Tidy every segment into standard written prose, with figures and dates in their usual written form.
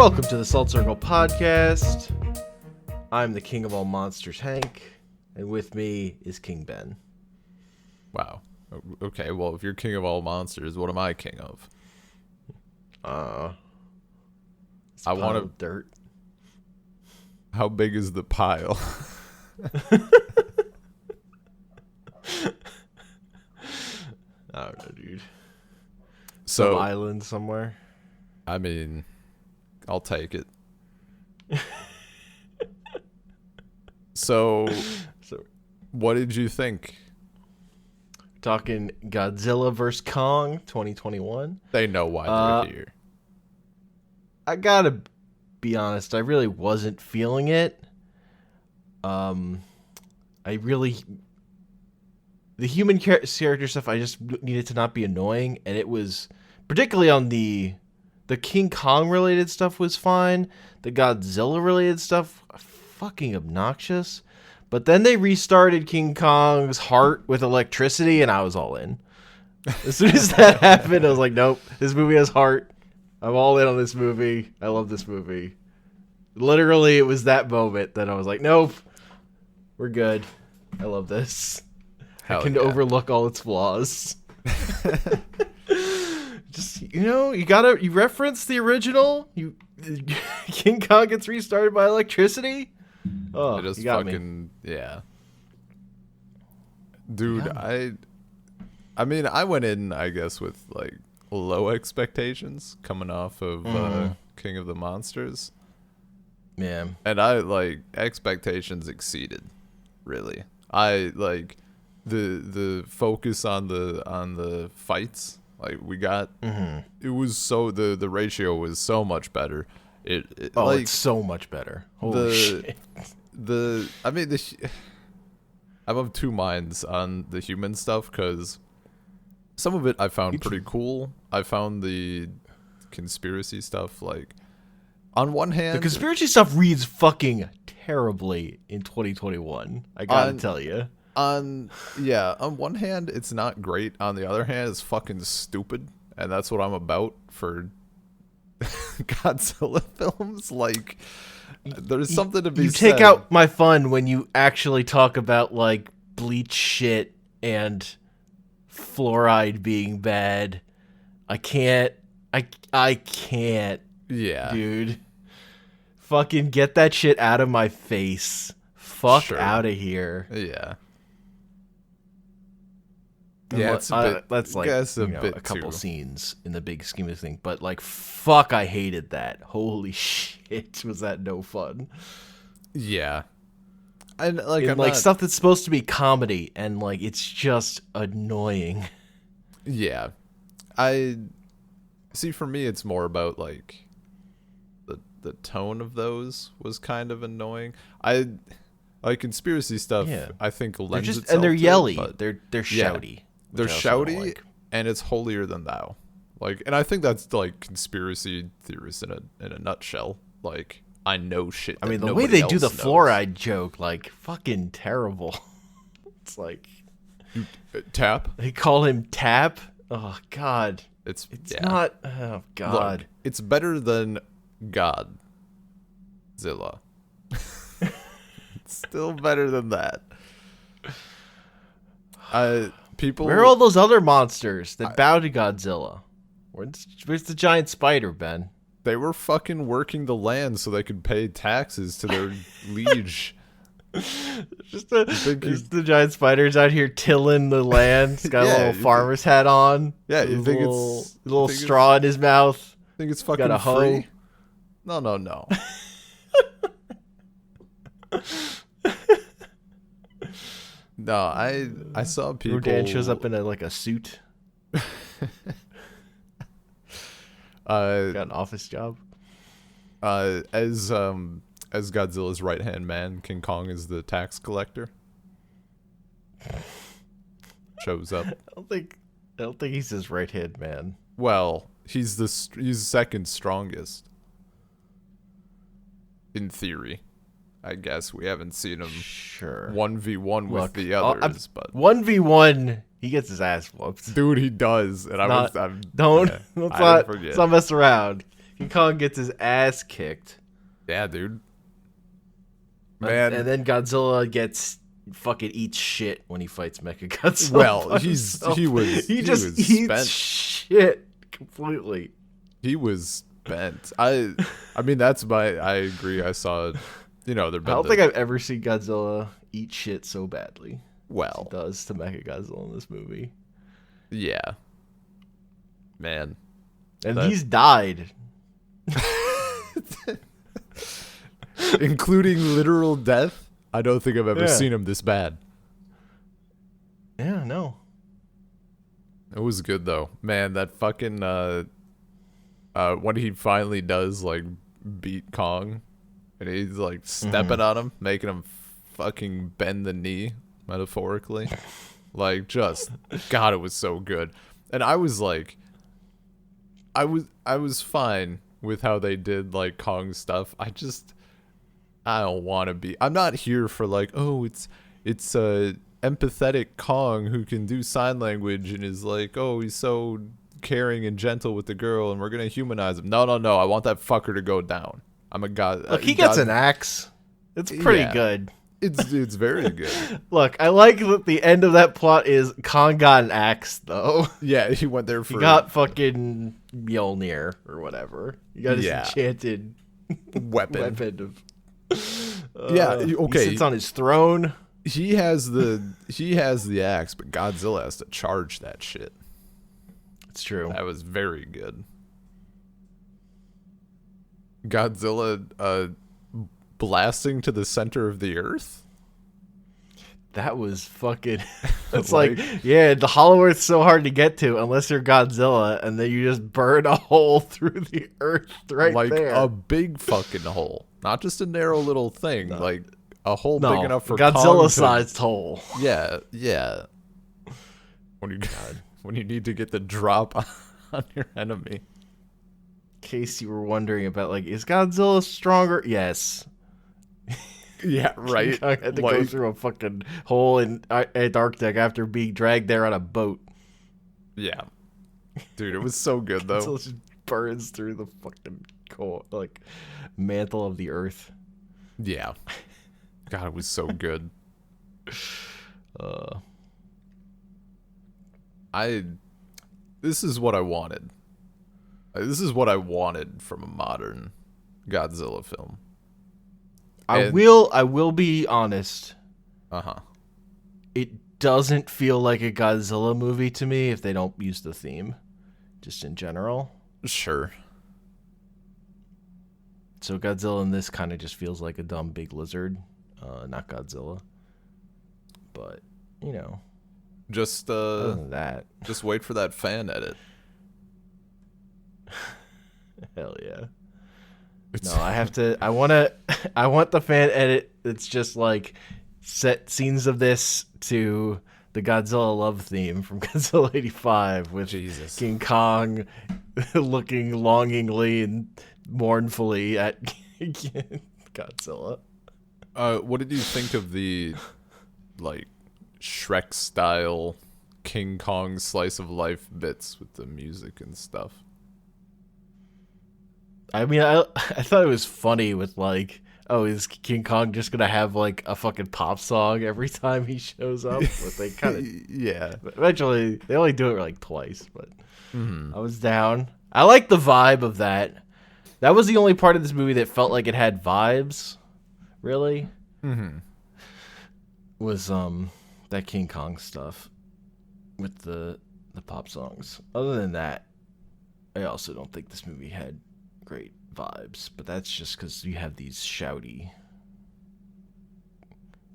Welcome to the Salt Circle Podcast. I'm the king of all monsters, Hank, and with me is King Ben. Wow. Okay, well, if you're king of all monsters, what am I king of? I want dirt. How big is the pile? I don't know, dude. So, Some island somewhere. I mean, I'll take it. So, what did you think? Talking Godzilla vs. Kong 2021. They know why they're here. I gotta be honest, I really wasn't feeling it. The human character stuff, I just needed to not be annoying, and it was, particularly on the King Kong related stuff was fine. The Godzilla related stuff, fucking obnoxious. But then they restarted King Kong's heart with electricity, and I was all in. As soon as that happened, I was like, nope, this movie has heart. I'm all in on this movie. I love this movie. Literally, it was that moment that I was like, nope, we're good. I love this. I can overlook all its flaws. Just, you reference the original. King Kong gets restarted by electricity. Oh, it just you got fucking me. Yeah. Dude, I mean, I went in, I guess, with like low expectations coming off of King of the Monsters. Yeah. And I expectations exceeded, really. I like the focus on the fights. Like we got it was so the ratio was so much better. It's so much better. Holy shit. I'm of two minds on the human stuff, because some of it I found pretty cool. I found the conspiracy stuff, like, on one hand, the conspiracy stuff reads fucking terribly in 2021. I gotta tell you. On one hand, it's not great. On the other hand, it's fucking stupid, and that's what I'm about for Godzilla films. Like, there's something to be said. You take out my fun when you actually talk about, like, bleach shit and fluoride being bad. I can't. Yeah. Dude. Fucking get that shit out of my face. Fuck out of here. Yeah. Yeah, it's that's like a couple scenes in the big scheme of things, but like, fuck, I hated that. Holy shit, was that no fun? Yeah, and stuff that's supposed to be comedy, and like it's just annoying. Yeah, I see. For me, it's more about like the tone of those was kind of annoying. I like conspiracy stuff. Yeah. I think lends itself and they're yelly. But they're shouty. They're shouty, and it's holier than thou. Like, and I think that's like conspiracy theorists in a nutshell. Like, I know shit. I mean, the way they do the fluoride joke, like, fucking terrible. It's like Tap. They call him Tap. Oh God, it's not. Oh God, look, it's better than Godzilla. It's still better than that. Where are all those other monsters that bow to Godzilla? Where's the giant spider, Ben? They were fucking working the land so they could pay taxes to their liege. Just the giant spider's out here tilling the land. He's got a little farmer's hat on. Yeah, you think a little straw in his mouth. Think it's fucking got a free? Hoe? No. No, I saw people. Rodan shows up in a suit. Got an office job. As Godzilla's right hand man, King Kong is the tax collector. Shows up. I don't think he's his right hand man. Well, he's second strongest. In theory. I guess we haven't seen him 1v1 with the others, but 1v1 he gets his ass whooped. Dude, he does, and let's not mess around. King Kong gets his ass kicked. Yeah, dude. Man. Man. And then Godzilla gets fucking eats shit when he fights Mechagodzilla. Well, he just was eats spent. shit completely. He was bent. I mean, I agree. I saw, there. I don't think I've ever seen Godzilla eat shit so badly. Well, As he does to Mechagodzilla in this movie. Yeah. Man. And he's died. Including literal death? I don't think I've ever seen him this bad. Yeah, no. It was good though. Man, that fucking when he finally does like beat Kong and he's like stepping on him, making him fucking bend the knee, metaphorically. Like just God, it was so good. And I was like I was fine with how they did like Kong stuff. I don't want to be. I'm not here for like, oh, it's a empathetic Kong who can do sign language and is like, oh, he's so caring and gentle with the girl and we're gonna humanize him. No. I want that fucker to go down. I'm a god. Look, he gets an axe. It's pretty good. It's very good. Look, I like that the end of that plot is Kong got an axe, though. Yeah, he went there for... He got fucking Mjolnir or whatever. He got his enchanted weapon of... okay. He sits on his throne. He has the axe, but Godzilla has to charge that shit. It's true. That was very good. Godzilla blasting to the center of the earth. That was fucking... It's like, the Hollow Earth's so hard to get to unless you're Godzilla, and then you just burn a hole through the earth there. Like a big fucking hole. Not just a narrow little thing. No. Like a hole big enough for Godzilla-sized hole. Yeah. When you need to get the drop on your enemy. In case you were wondering about, like, is Godzilla stronger? Yes. Yeah, right. I had to go through a fucking hole in Antarctica after being dragged there on a boat. Yeah. Dude, it was so good, though. It just burns through the fucking mantle of the earth. Yeah. God, it was so good. This is what I wanted. This is what I wanted from a modern Godzilla film. I will be honest. It doesn't feel like a Godzilla movie to me if they don't use the theme, just in general. Sure. So Godzilla in this kind of just feels like a dumb big lizard, not Godzilla. But just other than that, just wait for that fan edit. Hell yeah. No, I want the fan edit that's just like set scenes of this to the Godzilla love theme from Godzilla 85 with King Kong looking longingly and mournfully at Godzilla. What did you think of the like Shrek style King Kong slice of life bits with the music and stuff? I mean, I thought it was funny with like, oh, is King Kong just gonna have like a fucking pop song every time he shows up? But they kind of Eventually, they only do it like twice, but I was down. I like the vibe of that. That was the only part of this movie that felt like it had vibes. Really, was that King Kong stuff with the pop songs. Other than that, I also don't think this movie had great vibes, but that's just because you have these shouty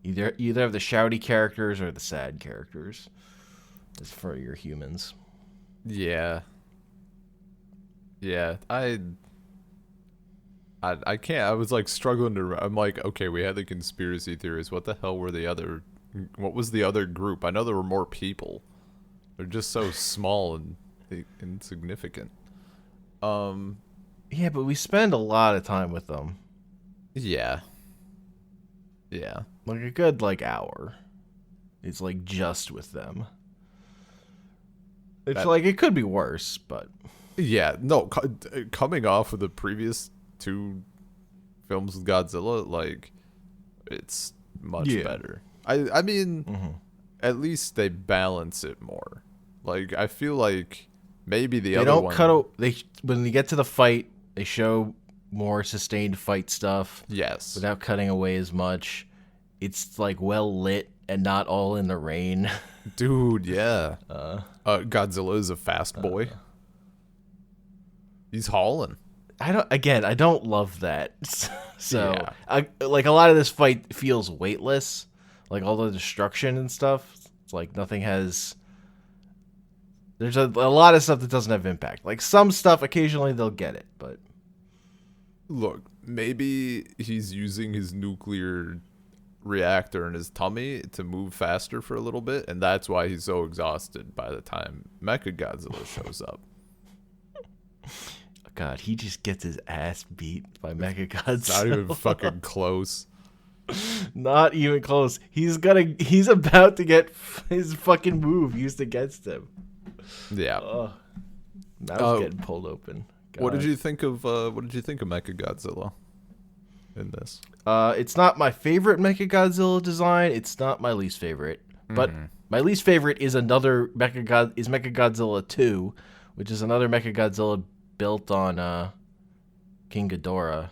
either have the shouty characters or the sad characters as for your humans. I can't. I was like struggling to. I'm like, okay, we had the conspiracy theories. What the hell were the other? What was the other group? I know there were more people. They're just so small and insignificant. Yeah, but we spend a lot of time with them. Yeah. Like a good hour. It's just with them. It's like it could be worse, but Yeah, no, coming off of the previous two films with Godzilla, like it's much better. I mean, at least they balance it more. Like I feel like maybe the They other don't one. when you get to the fight, they show more sustained fight stuff. Yes. Without cutting away as much. It's like well lit and not all in the rain. Dude, yeah. Godzilla is a fast boy. He's hauling. I don't love that. So, Yeah. like a lot of this fight feels weightless. Like all the destruction and stuff. It's like nothing has. There's a lot of stuff that doesn't have impact. Like some stuff, occasionally they'll get it, but Look, maybe he's using his nuclear reactor in his tummy to move faster for a little bit, and that's why he's so exhausted by the time Mechagodzilla shows up. God, he just gets his ass beat by Mechagodzilla. Not even fucking close. Not even close. He's about to get his fucking move used against him. Yeah. Mouth's getting pulled open. God. What did you think of Mechagodzilla in this? It's not my favorite Mechagodzilla design. It's not my least favorite. But my least favorite is Mechagodzilla 2, which is another Mechagodzilla built on King Ghidorah.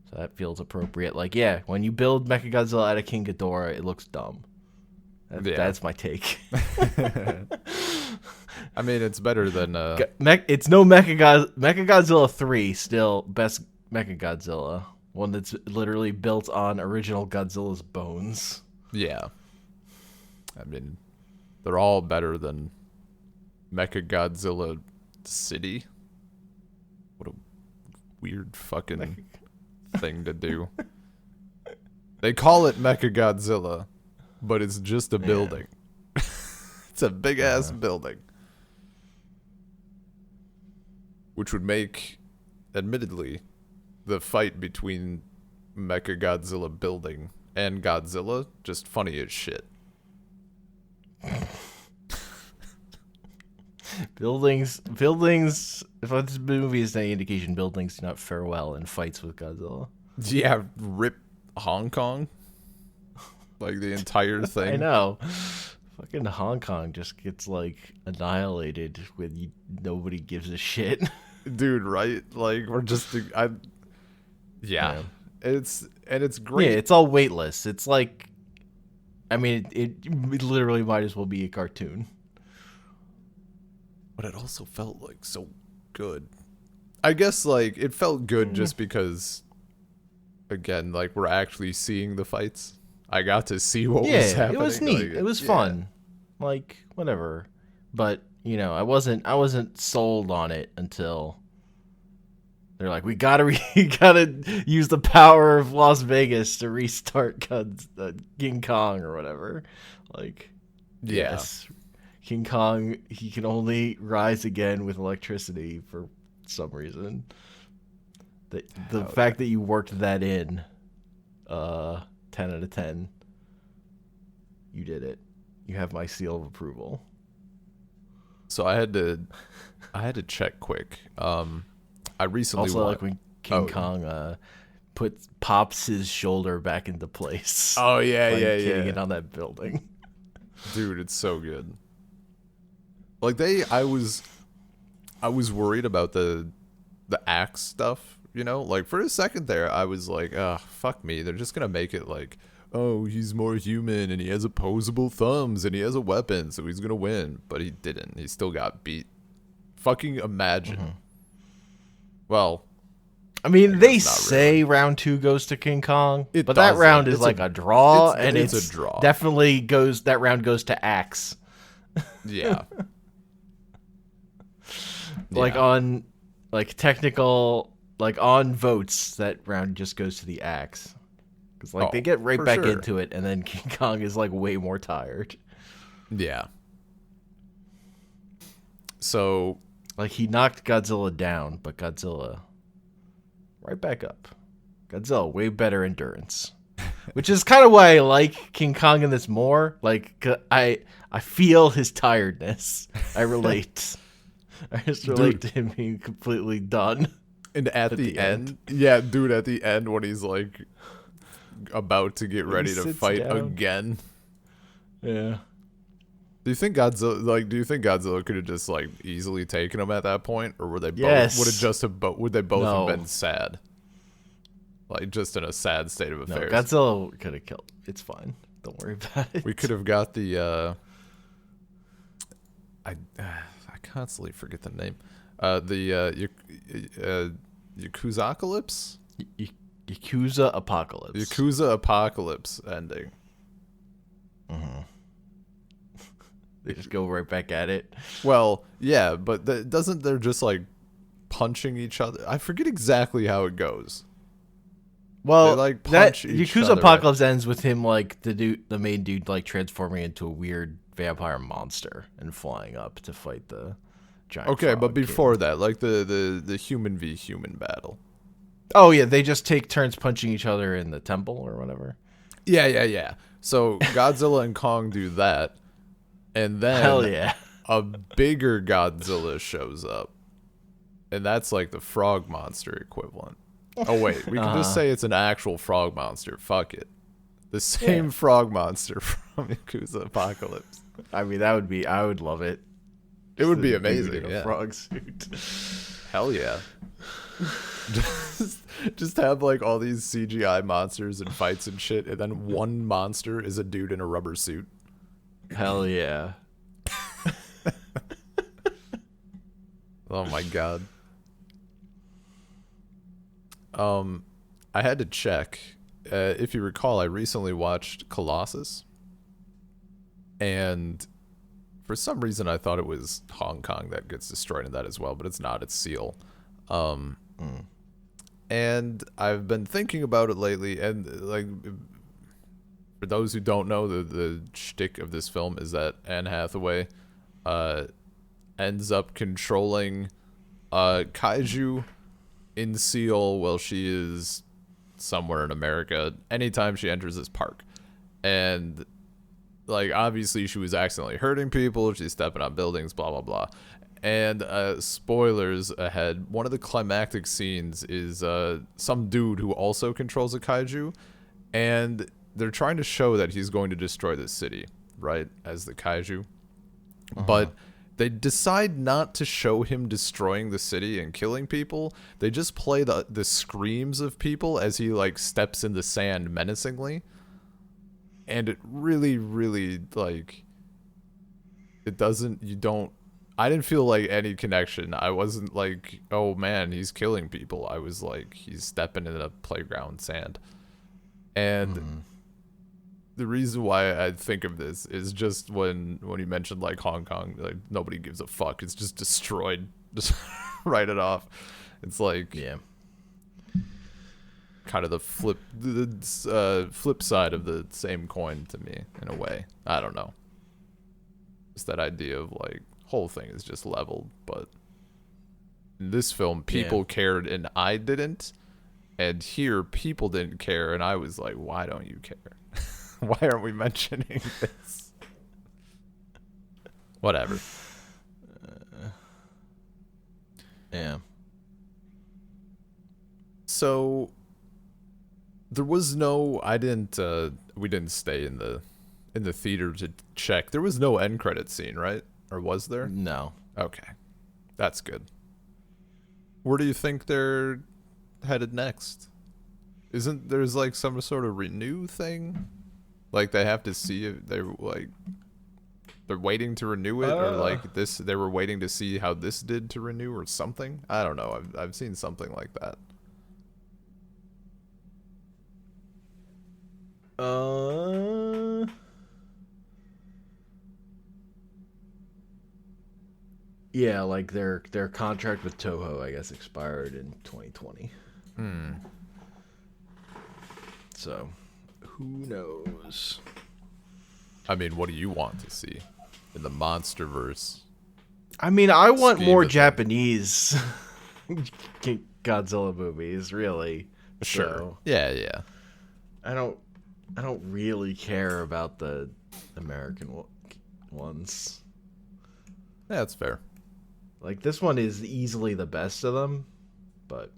So that feels appropriate. Like, yeah, when you build Mechagodzilla out of King Ghidorah, it looks dumb. That's my take. I mean, it's better than it's no Mechagodzilla 3 still best Mechagodzilla, one that's literally built on original Godzilla's bones. Yeah. I mean, they're all better than Mechagodzilla City. What a weird fucking thing to do. They call it Mechagodzilla, but it's just a building. It's a big ass building. Which would make, admittedly, the fight between Mechagodzilla building and Godzilla just funny as shit. Buildings. If this movie is any indication, buildings do not fare well in fights with Godzilla. Yeah, rip Hong Kong. Like the entire thing. I know. Fucking Hong Kong just gets like annihilated when nobody gives a shit. Dude, right? Like we're just yeah. It's great. Yeah, it's all weightless. It's like, I mean, it literally might as well be a cartoon. But it also felt like so good. I guess like it felt good just because, again, like we're actually seeing the fights. I got to see what was happening. It was neat. Like, it was fun. Like whatever. But you know, I wasn't sold on it until they're like, we gotta use the power of Las Vegas to restart King Kong or whatever. Like, yes, King Kong, he can only rise again with electricity for some reason. The fact that you worked that in, 10 out of 10. You did it. You have my seal of approval. So I had to check quick. I recently also like when King Kong pops his shoulder back into place. Oh yeah, hitting it on that building. Dude, it's so good. Like I was worried about the axe stuff, you know? Like for a second there, I was like, fuck me. They're just gonna make it like, oh, he's more human and he has opposable thumbs and he has a weapon, so he's gonna win. But he didn't. He still got beat. Fucking imagine. Well, I mean, they say round 2 goes to King Kong, but that round is like a draw, and it's a draw. Definitely goes. That round goes to axe. Yeah. Like on, like technical, like on votes, that round just goes to the axe. Because like they get right back into it, and then King Kong is like way more tired. Yeah. So, like he knocked Godzilla down, but Godzilla right back up. Godzilla way better endurance, which is kind of why I like King Kong in this more. Like I feel his tiredness. I relate. I just relate to him being completely done. And at the end, yeah, dude, at the end when he's like about to get ready to fight again. Yeah. Do you think Godzilla could have just like easily taken him at that point, or would they both would they both have been sad? Like just in a sad state of affairs. No, Godzilla could have killed. It's fine. Don't worry about it. We could have got the I constantly forget the name. Yakuzacalypse? Yakuza Apocalypse. Yakuza Apocalypse ending. They just go right back at it. Well, yeah, but doesn't they're just like punching each other? I forget exactly how it goes. Well, they, like, punch each Yakuza other, Apocalypse ends with him like the main dude like transforming into a weird vampire monster and flying up to fight the giant. Okay, but before that, like the human v human battle. Oh yeah, they just take turns punching each other in the temple or whatever. Yeah. So Godzilla and Kong do that, and then hell yeah, a bigger Godzilla shows up, and that's like the frog monster equivalent. Oh wait, we can just say it's an actual frog monster. Fuck it, the same frog monster from Yakuza Apocalypse. I mean, I would love it. It would be amazing. In a frog suit. Hell yeah. just have like all these CGI monsters and fights and shit, and then one monster is a dude in a rubber suit. Hell yeah. Oh my god. I had to check. If you recall, I recently watched Colossus, and for some reason I thought it was Hong Kong that gets destroyed in that as well, but it's not. It's Seal. And I've been thinking about it lately, and like, for those who don't know, the shtick of this film is that Anne Hathaway ends up controlling kaiju in Seal while she is somewhere in America anytime she enters this park. And like, obviously she was accidentally hurting people, she's stepping on buildings, blah blah blah. And spoilers ahead, one of the climactic scenes is some dude who also controls a kaiju, and they're trying to show that he's going to destroy the city, right, as the kaiju. But they decide not to show him destroying the city and killing people. They just play the screams of people as he like steps in the sand menacingly. And it really, really, like, I didn't feel like any connection. I wasn't like, oh man, he's killing people. I was like, he's stepping in a playground sand. And the reason why I think of this is just when you mentioned like Hong Kong, like nobody gives a fuck. It's just destroyed. Just write it off. It's like, yeah, kind of the flip side of the same coin to me in a way. I don't know. It's that idea of like, whole thing is just leveled, but in this film people cared and I didn't, and here people didn't care and I was like, why don't you care? Why aren't we mentioning this? Whatever. Yeah. So there was no, we didn't stay in the theater to check. There was no end credit scene, right? Or was there? No. Okay. That's good. Where do you think they're headed next? Isn't there's like some sort of renew thing? Like they have to see if they're waiting to renew it, or like this they were waiting to see how this did to renew or something? I don't know. I've seen something like that. Yeah, like their contract with Toho, I guess, expired in 2020. So, who knows? I mean, what do you want to see in the MonsterVerse? I mean, I want scheme more of Japanese Godzilla movies, really. Sure. So, Yeah. I don't really care about the American ones. Yeah, that's fair. Like this one is easily the best of them, but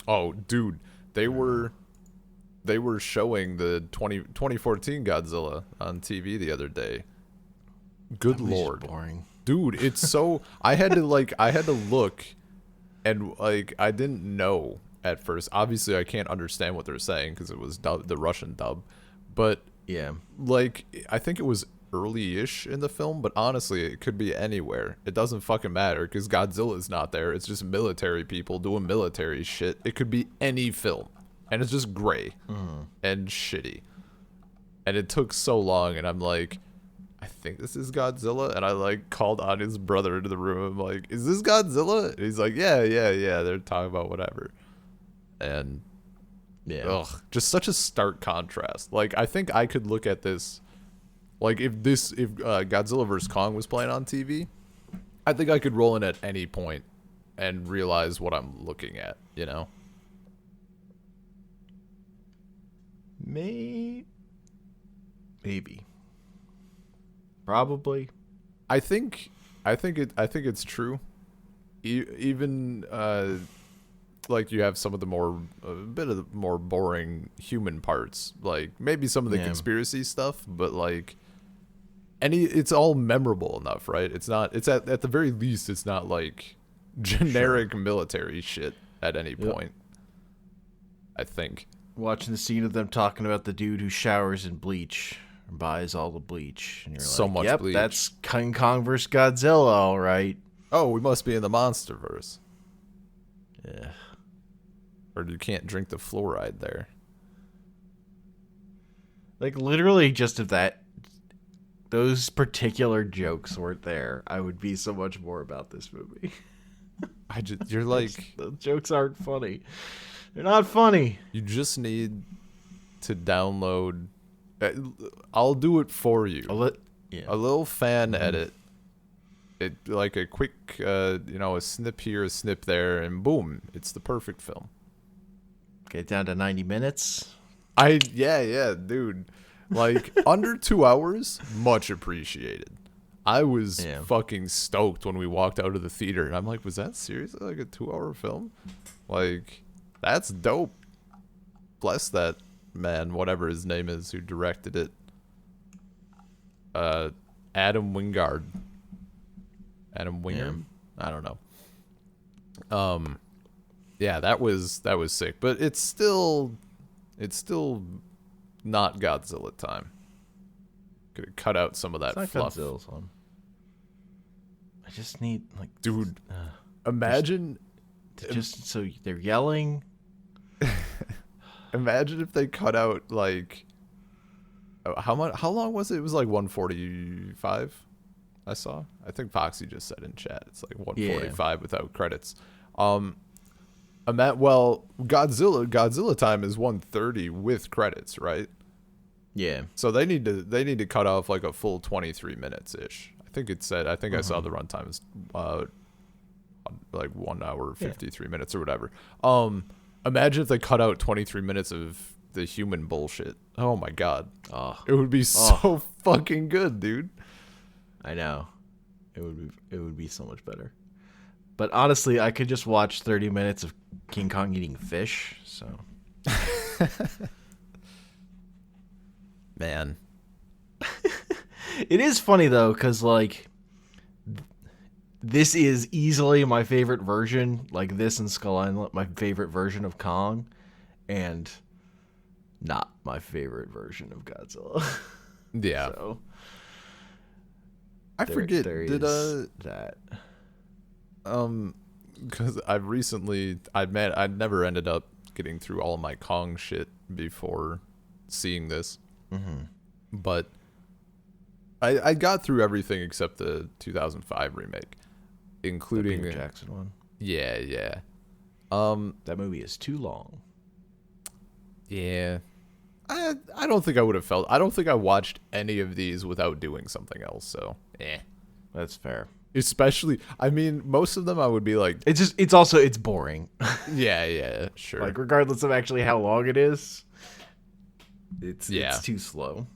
Oh, dude, they were showing the 2014 Godzilla on TV the other day. Good that movie's lord. boring. Dude, it's so I had to look, and like I didn't know at first. Obviously, I can't understand what they're saying because it was the Russian dub, but Yeah. like I think it was early-ish in the film, but honestly, it could be anywhere. It doesn't fucking matter because Godzilla's not there. It's just military people doing military shit. It could be any film, and it's just gray and shitty. And it took so long, and I'm like, I think this is Godzilla, and I like called on his brother into the room. I'm like, is this Godzilla? And he's like, yeah. They're talking about whatever, and Yeah. ugh, just such a stark contrast. Like, I think I could look at this, like if Godzilla vs Kong was playing on TV, I think I could roll in at any point and realize what I'm looking at. You know? Maybe. Probably. I think it's true. Even like you have some of the a bit of the more boring human parts, like maybe some of the conspiracy stuff, but like it's all memorable enough, right? It's at the very least it's not like generic military shit at any point. I think Watching the scene of them talking about the dude who showers in bleach and buys all the bleach, and you're so like, much "Yep, bleach. that's King Kong vs. Godzilla, all right." Oh, we must be in the MonsterVerse. Yeah. Or you can't drink the fluoride there. Like literally, just if those particular jokes weren't there, I would be so much more about this movie. You're like, the jokes aren't funny. They're not funny. You just need to download. I'll do it for you. A little fan edit. It like a quick, a snip here, a snip there, and boom, it's the perfect film. Get down to 90 minutes. Yeah, dude. Like under 2 hours, much appreciated. I was fucking stoked when we walked out of the theater, and I'm like, was that seriously like a 2-hour film? Like, that's dope. Bless that man, whatever his name is, who directed it. Adam Wingard. Adam Winger? I don't know. Yeah, that was sick, but it's still not Godzilla time. Could have cut out some of that fluff. Godzilla's on. I just need dude. Imagine so they're yelling. Imagine if they cut out like how long was it? It was like 145. I saw. I think Foxy just said in chat it's like 145 without credits. Godzilla time is 130 with credits, right? Yeah. So they need to cut off like a full 23 minutes ish. I think it said. I think I saw the runtime is like 1 hour 53 minutes or whatever. Imagine if they cut out 23 minutes of the human bullshit. Oh my god. It would be so fucking good, dude. I know. It would be so much better. But honestly, I could just watch 30 minutes of King Kong eating fish, so. Man. It is funny though, cuz like this is easily my favorite version, like this and Skull Island, my favorite version of Kong, and not my favorite version of Godzilla. Yeah. So I forget did that because I never ended up getting through all of my Kong shit before seeing this. But I got through everything except the 2005 remake, including the Peter Jackson one. Yeah. That movie is too long. Yeah. I don't think I would have felt. I don't think I watched any of these without doing something else. So, That's fair. Especially, I mean, most of them I would be like, it's boring. yeah, sure. Like regardless of actually how long it is, it's too slow.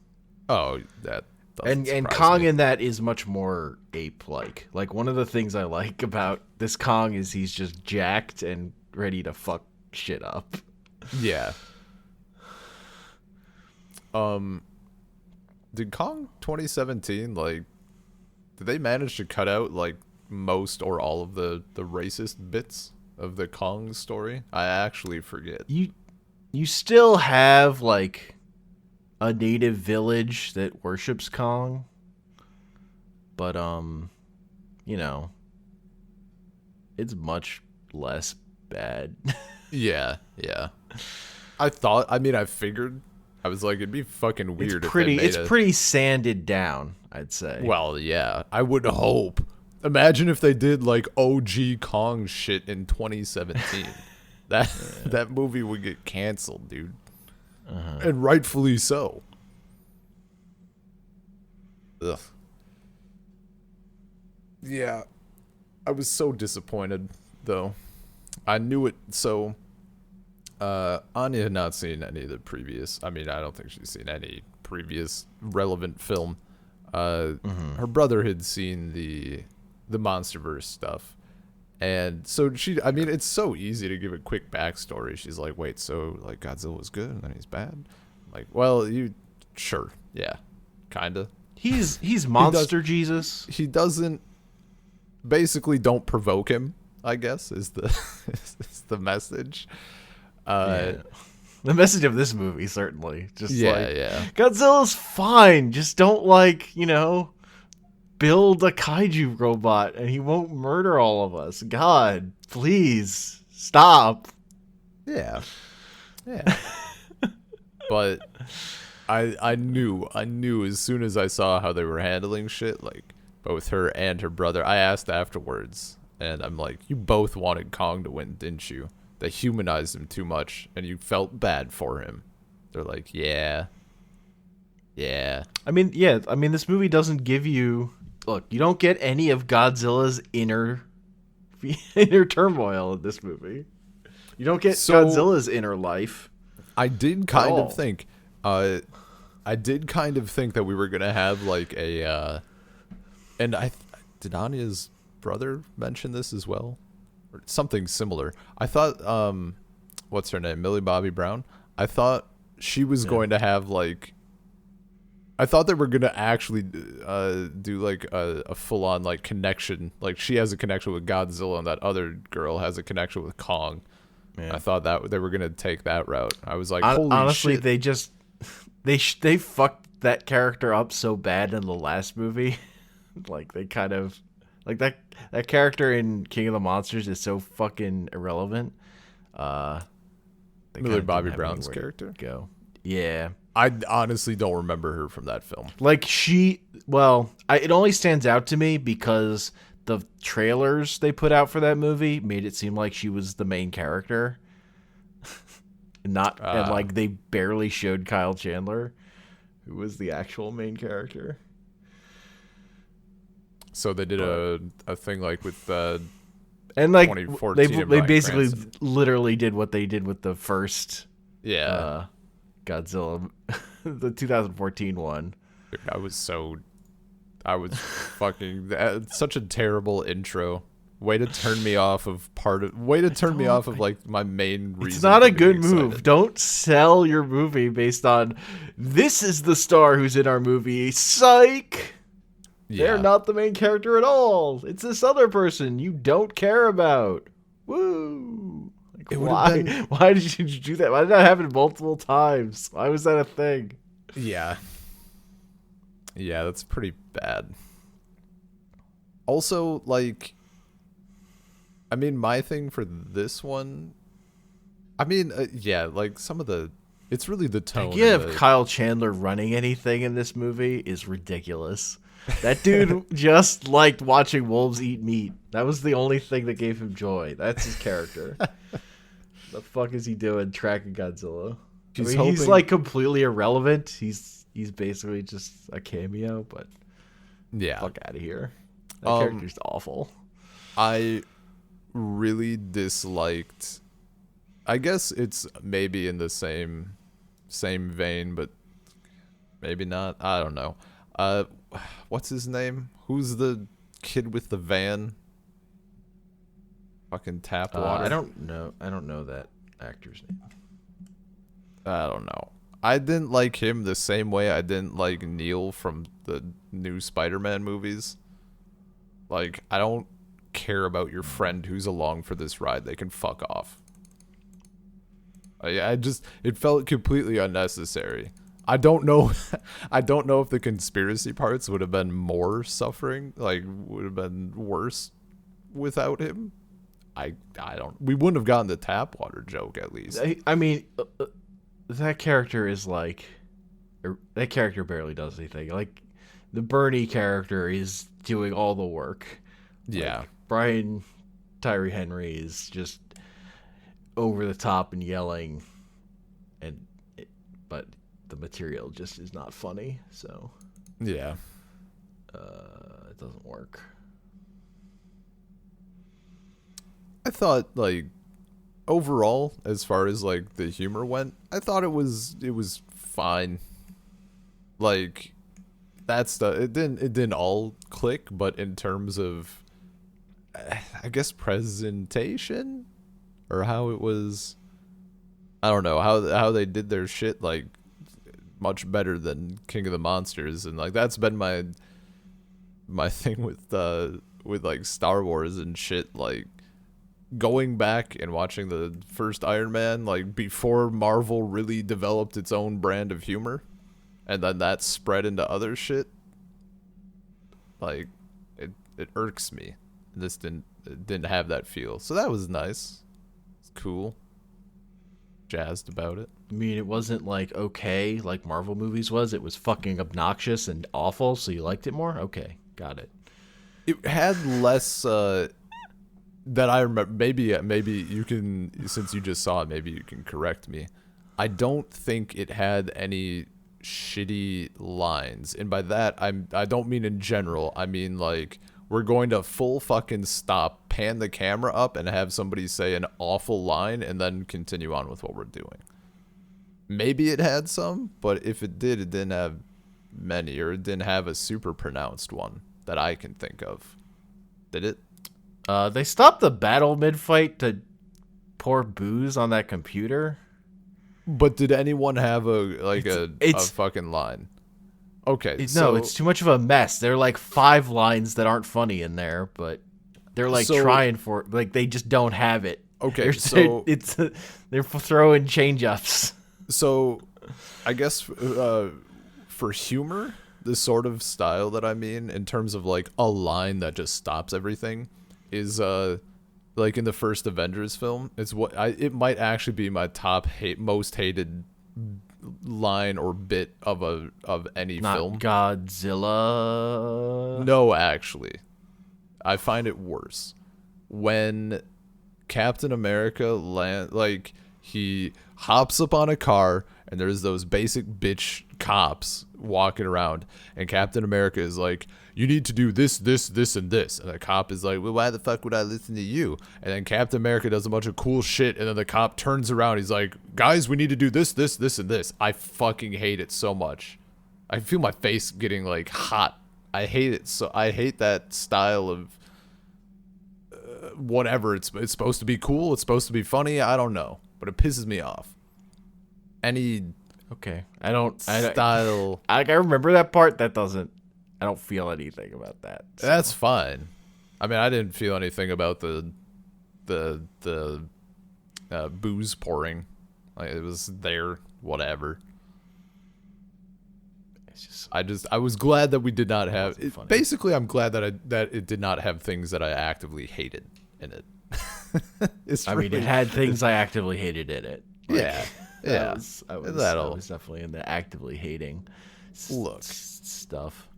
Oh, that Doesn't And surprise Kong me. in that is much more ape-like. Like, one of the things I like about this Kong is he's just jacked and ready to fuck shit up. Yeah. Did Kong 2017 like? Did they manage to cut out like most or all of the racist bits of the Kong story? I actually forget. You still have like a native village that worships Kong, but you know, it's much less bad. Yeah, yeah. I figured. I was like, it'd be fucking weird if they made It's pretty sanded down, I'd say. Well, yeah, I would hope. Imagine if they did like OG Kong shit in 2017. That movie would get canceled, dude. And rightfully so. Ugh. Yeah. I was so disappointed, though. I knew it. So, Anya had not seen any of the previous. I mean, I don't think she's seen any previous relevant film. Her brother had seen the MonsterVerse stuff, and so I mean, it's so easy to give a quick backstory. She's like, "Wait, so like Godzilla was good and then he's bad?" I'm like, well, sure, yeah, kinda. He's monster Jesus. He doesn't. Basically, don't provoke him, I guess, is the is the message. Yeah. The message of this movie, certainly. Just Yeah. Godzilla's fine. Just don't, build a kaiju robot and he won't murder all of us. God, please, stop. Yeah. But I knew as soon as I saw how they were handling shit, like both her and her brother. I asked afterwards, and I'm like, you both wanted Kong to win, didn't you? They humanized him too much, and you felt bad for him. They're like, yeah. I mean, this movie doesn't give you... Look, you don't get any of Godzilla's inner turmoil in this movie. You don't get Godzilla's inner life. I did kind of think... I did kind of think that we were going to have, like, a... and did Anya's brother mention this as well? Or something similar. I thought, what's her name? Millie Bobby Brown? I thought she was going to have, like... I thought they were going to actually do, like, a full-on, like, connection. Like, she has a connection with Godzilla, and that other girl has a connection with Kong. Yeah. I thought that they were going to take that route. I was like, holy honestly, shit. they just... They fucked that character up so bad in the last movie. Like, they kind of... Like, that character in King of the Monsters is so fucking irrelevant. Millie Bobby Brown's character? Go. Yeah. I honestly don't remember her from that film. Like, it only stands out to me because the trailers they put out for that movie made it seem like she was the main character. And like, they barely showed Kyle Chandler, who was the actual main character. So they did a thing like with and like 2014 they basically literally did what they did with the first Godzilla, the 2014 one. I was fucking such a terrible intro. Way to turn me off of like my main reason. It's not a good move. Don't sell your movie based on this is the star who's in our movie. Psych. Yeah. They're not the main character at all. It's this other person you don't care about. Woo. Like, why did you do that? Why did that happen multiple times? Why was that a thing? Yeah. Yeah, that's pretty bad. Also, like, I mean, my thing for this one, I mean, like some of it's really the tone. The idea of Kyle Chandler running anything in this movie is ridiculous. That dude just liked watching wolves eat meat. That was the only thing that gave him joy. That's his character. The fuck is he doing tracking Godzilla? He's like completely irrelevant. He's basically just a cameo, but yeah, fuck out of here. That character's awful. I really disliked. I guess it's maybe in the same vein, but maybe not. I don't know. Uh, what's his name? Who's the kid with the van? Fucking tap water. I don't know. I don't know that actor's name. I don't know. I didn't like him the same way I didn't like Neil from the new Spider-Man movies. Like, I don't care about your friend who's along for this ride. They can fuck off. I just, it felt completely unnecessary. I don't know. I don't know if the conspiracy parts would have been more suffering, like would have been worse without him. I don't. We wouldn't have gotten the tap water joke at least. I mean, that character is like, that character barely does anything. Like, the Bernie character is doing all the work. Yeah. Like, Brian Tyree Henry is just over the top and yelling, but the material just is not funny. So yeah, it doesn't work. I thought, like, overall, as far as like the humor went, I thought it was fine. Like, that's the it didn't all click, but in terms of, I guess, presentation or how it was, I don't know how they did their shit, like, much better than King of the Monsters, and like that's been my thing with like Star Wars and shit, like going back and watching the first Iron Man, like before Marvel really developed its own brand of humor, and then that spread into other shit. Like, it irks me. This didn't have that feel, so that was nice. It's cool. Jazzed about it. I mean, it wasn't like okay, like Marvel movies was. It was fucking obnoxious and awful. So you liked it more? Okay, got it. It had less. That I remember. Maybe you can, since you just saw it, maybe you can correct me. I don't think it had any shitty lines, and by that I don't mean in general. I mean, like, we're going to full fucking stop, pan the camera up, and have somebody say an awful line, and then continue on with what we're doing. Maybe it had some, but if it did, it didn't have many, or it didn't have a super pronounced one that I can think of. Did it? They stopped the battle mid-fight to pour booze on that computer. But did anyone have a fucking line? Okay, no, it's too much of a mess. There are like 5 lines that aren't funny in there, but they're like trying for, like, they just don't have it. Okay, so they're throwing change-ups. So, I guess for humor, the sort of style that I mean, in terms of like a line that just stops everything, is like in the first Avengers film. It's it might actually be my most hated line or bit of any film. Godzilla. No, actually, I find it worse when Captain America he hops up on a car, and there's those basic bitch cops walking around, and Captain America is like, you need to do this, this, this, and this. And the cop is like, well, why the fuck would I listen to you? And then Captain America does a bunch of cool shit, and then the cop turns around, he's like, guys, we need to do this, this, this, and this. I fucking hate it so much. I feel my face getting like hot. I hate it. So I hate that style of whatever. It's supposed to be cool, it's supposed to be funny, I don't know, but it pisses me off. Okay, style. I remember that part. I don't feel anything about that. So. That's fine. I mean, I didn't feel anything about the booze pouring. Like, it was there, whatever. It's just, I was glad that we did not have. Basically, I'm glad that it did not have things that I actively hated in it. I mean, it had things I actively hated in it. Like, yeah. I was definitely in the actively hating stuff.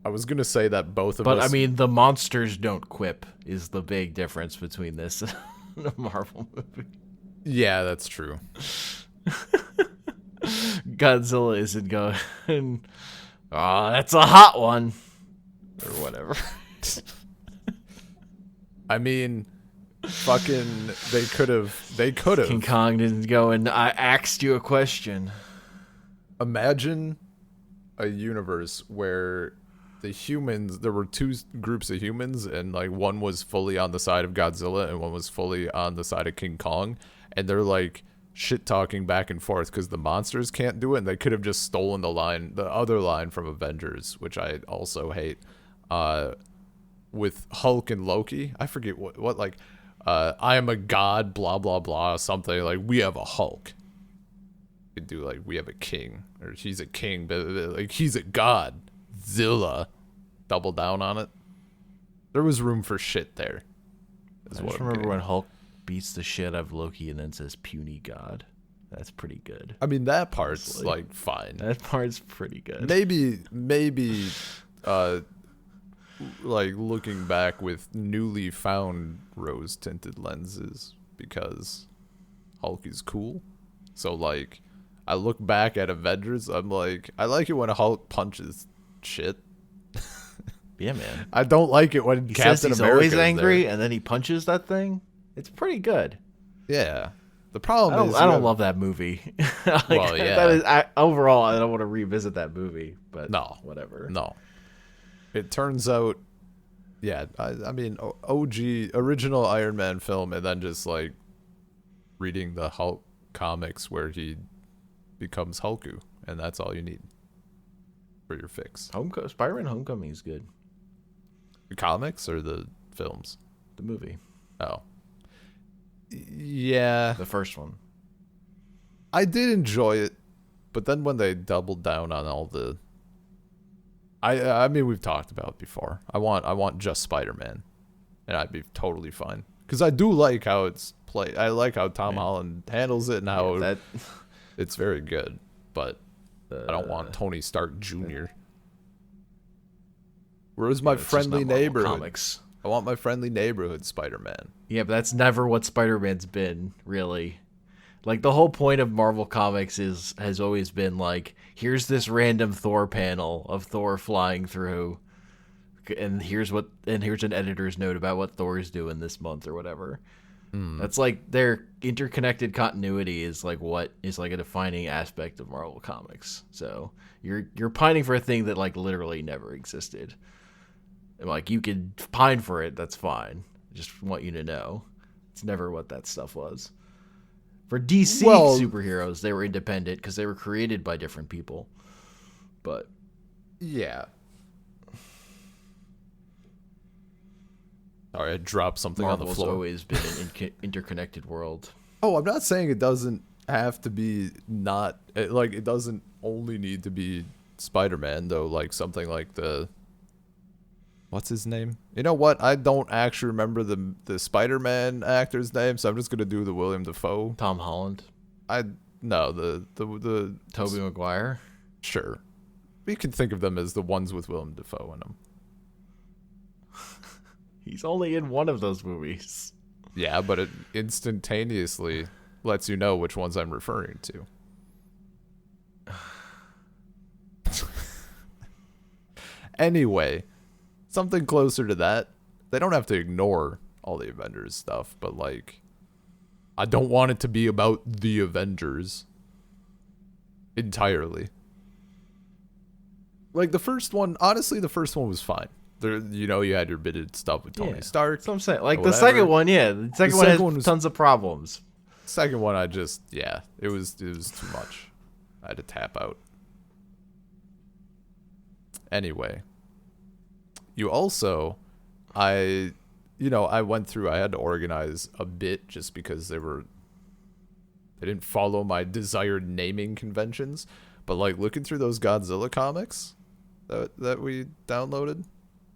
I was gonna say that both of us. But I mean, the monsters don't quip is the big difference between this and a Marvel movie. Yeah, that's true. Godzilla isn't going, oh, that's a hot one, or whatever. I mean, fucking, they could have. King Kong didn't go and I asked you a question. Imagine a universe where the humans, there were two groups of humans, and like one was fully on the side of Godzilla and one was fully on the side of King Kong, and they're like shit talking back and forth because the monsters can't do it, and they could have just stolen the other line from Avengers, which I also hate. With Hulk and Loki, I forget what like, I am a god, blah blah blah, something like we have a Hulk. You do like we have a king, or he's a king, but like he's a god. Zilla, double down on it. There was room for shit there. I just remember when Hulk beats the shit out of Loki and then says puny god. That's pretty good. I mean, that part's honestly. like fine. That part's pretty good. Maybe like looking back with newly found rose tinted lenses, because Hulk is cool. So like I look back at Avengers, I'm like, I like it when a Hulk punches shit. Yeah, man. I don't like it when He Captain says he's America's always angry there. and then he punches that thing. It's pretty good. Yeah. The problem is I don't love that movie. Like, Well, yeah. That is, overall, I don't want to revisit that movie, but No. whatever. No. It turns out, yeah, I mean, OG, original Iron Man film, and then just like reading the Hulk comics where he becomes Hulku, and that's all you need for your fix. Spider-Man Homecoming is good. The comics or the films? The movie. Oh. Yeah. The first one. I did enjoy it, but then when they doubled down on all the, I mean, we've talked about it before. I want just Spider-Man, and I'd be totally fine, because I do like how it's played. I like how Tom Holland handles it and how it's very good. But I don't want Tony Stark Jr. Where's my friendly neighborhood? Comics. I want my friendly neighborhood Spider-Man. Yeah, but that's never what Spider-Man's been, really. Like, the whole point of Marvel Comics has always been, like, here's this random Thor panel of Thor flying through, and here's an editor's note about what Thor's doing this month or whatever. That's, like, their interconnected continuity is, like, what is, like, a defining aspect of Marvel Comics. So, you're pining for a thing that, like, literally never existed. And, like, you could pine for it, that's fine. Just want you to know. It's never what that stuff was. For DC superheroes, they were independent because they were created by different people. But yeah. Sorry, I dropped something on the floor. Marvel's always been an interconnected world. Oh, I'm not saying it doesn't have to be not, like, it doesn't only need to be Spider-Man, though, like something like what's his name? You know what? I don't actually remember the Spider-Man actor's name, so I'm just gonna do the William Dafoe. Tom Holland. No, the Tobey Maguire. Sure, we can think of them as the ones with William Dafoe in them. He's only in one of those movies. Yeah, but it instantaneously lets you know which ones I'm referring to. Anyway, something closer to that. They don't have to ignore all the Avengers stuff, but like, I don't want it to be about the Avengers entirely. Like the first one, honestly, the first one was fine. There, you had your bit of stuff with Tony Stark. That's what I'm saying. Like the second one, the second one has tons of problems. Second one, it was too much. I had to tap out. Anyway, you also, I went through, I had to organize a bit just because they didn't follow my desired naming conventions. But like looking through those Godzilla comics that we downloaded,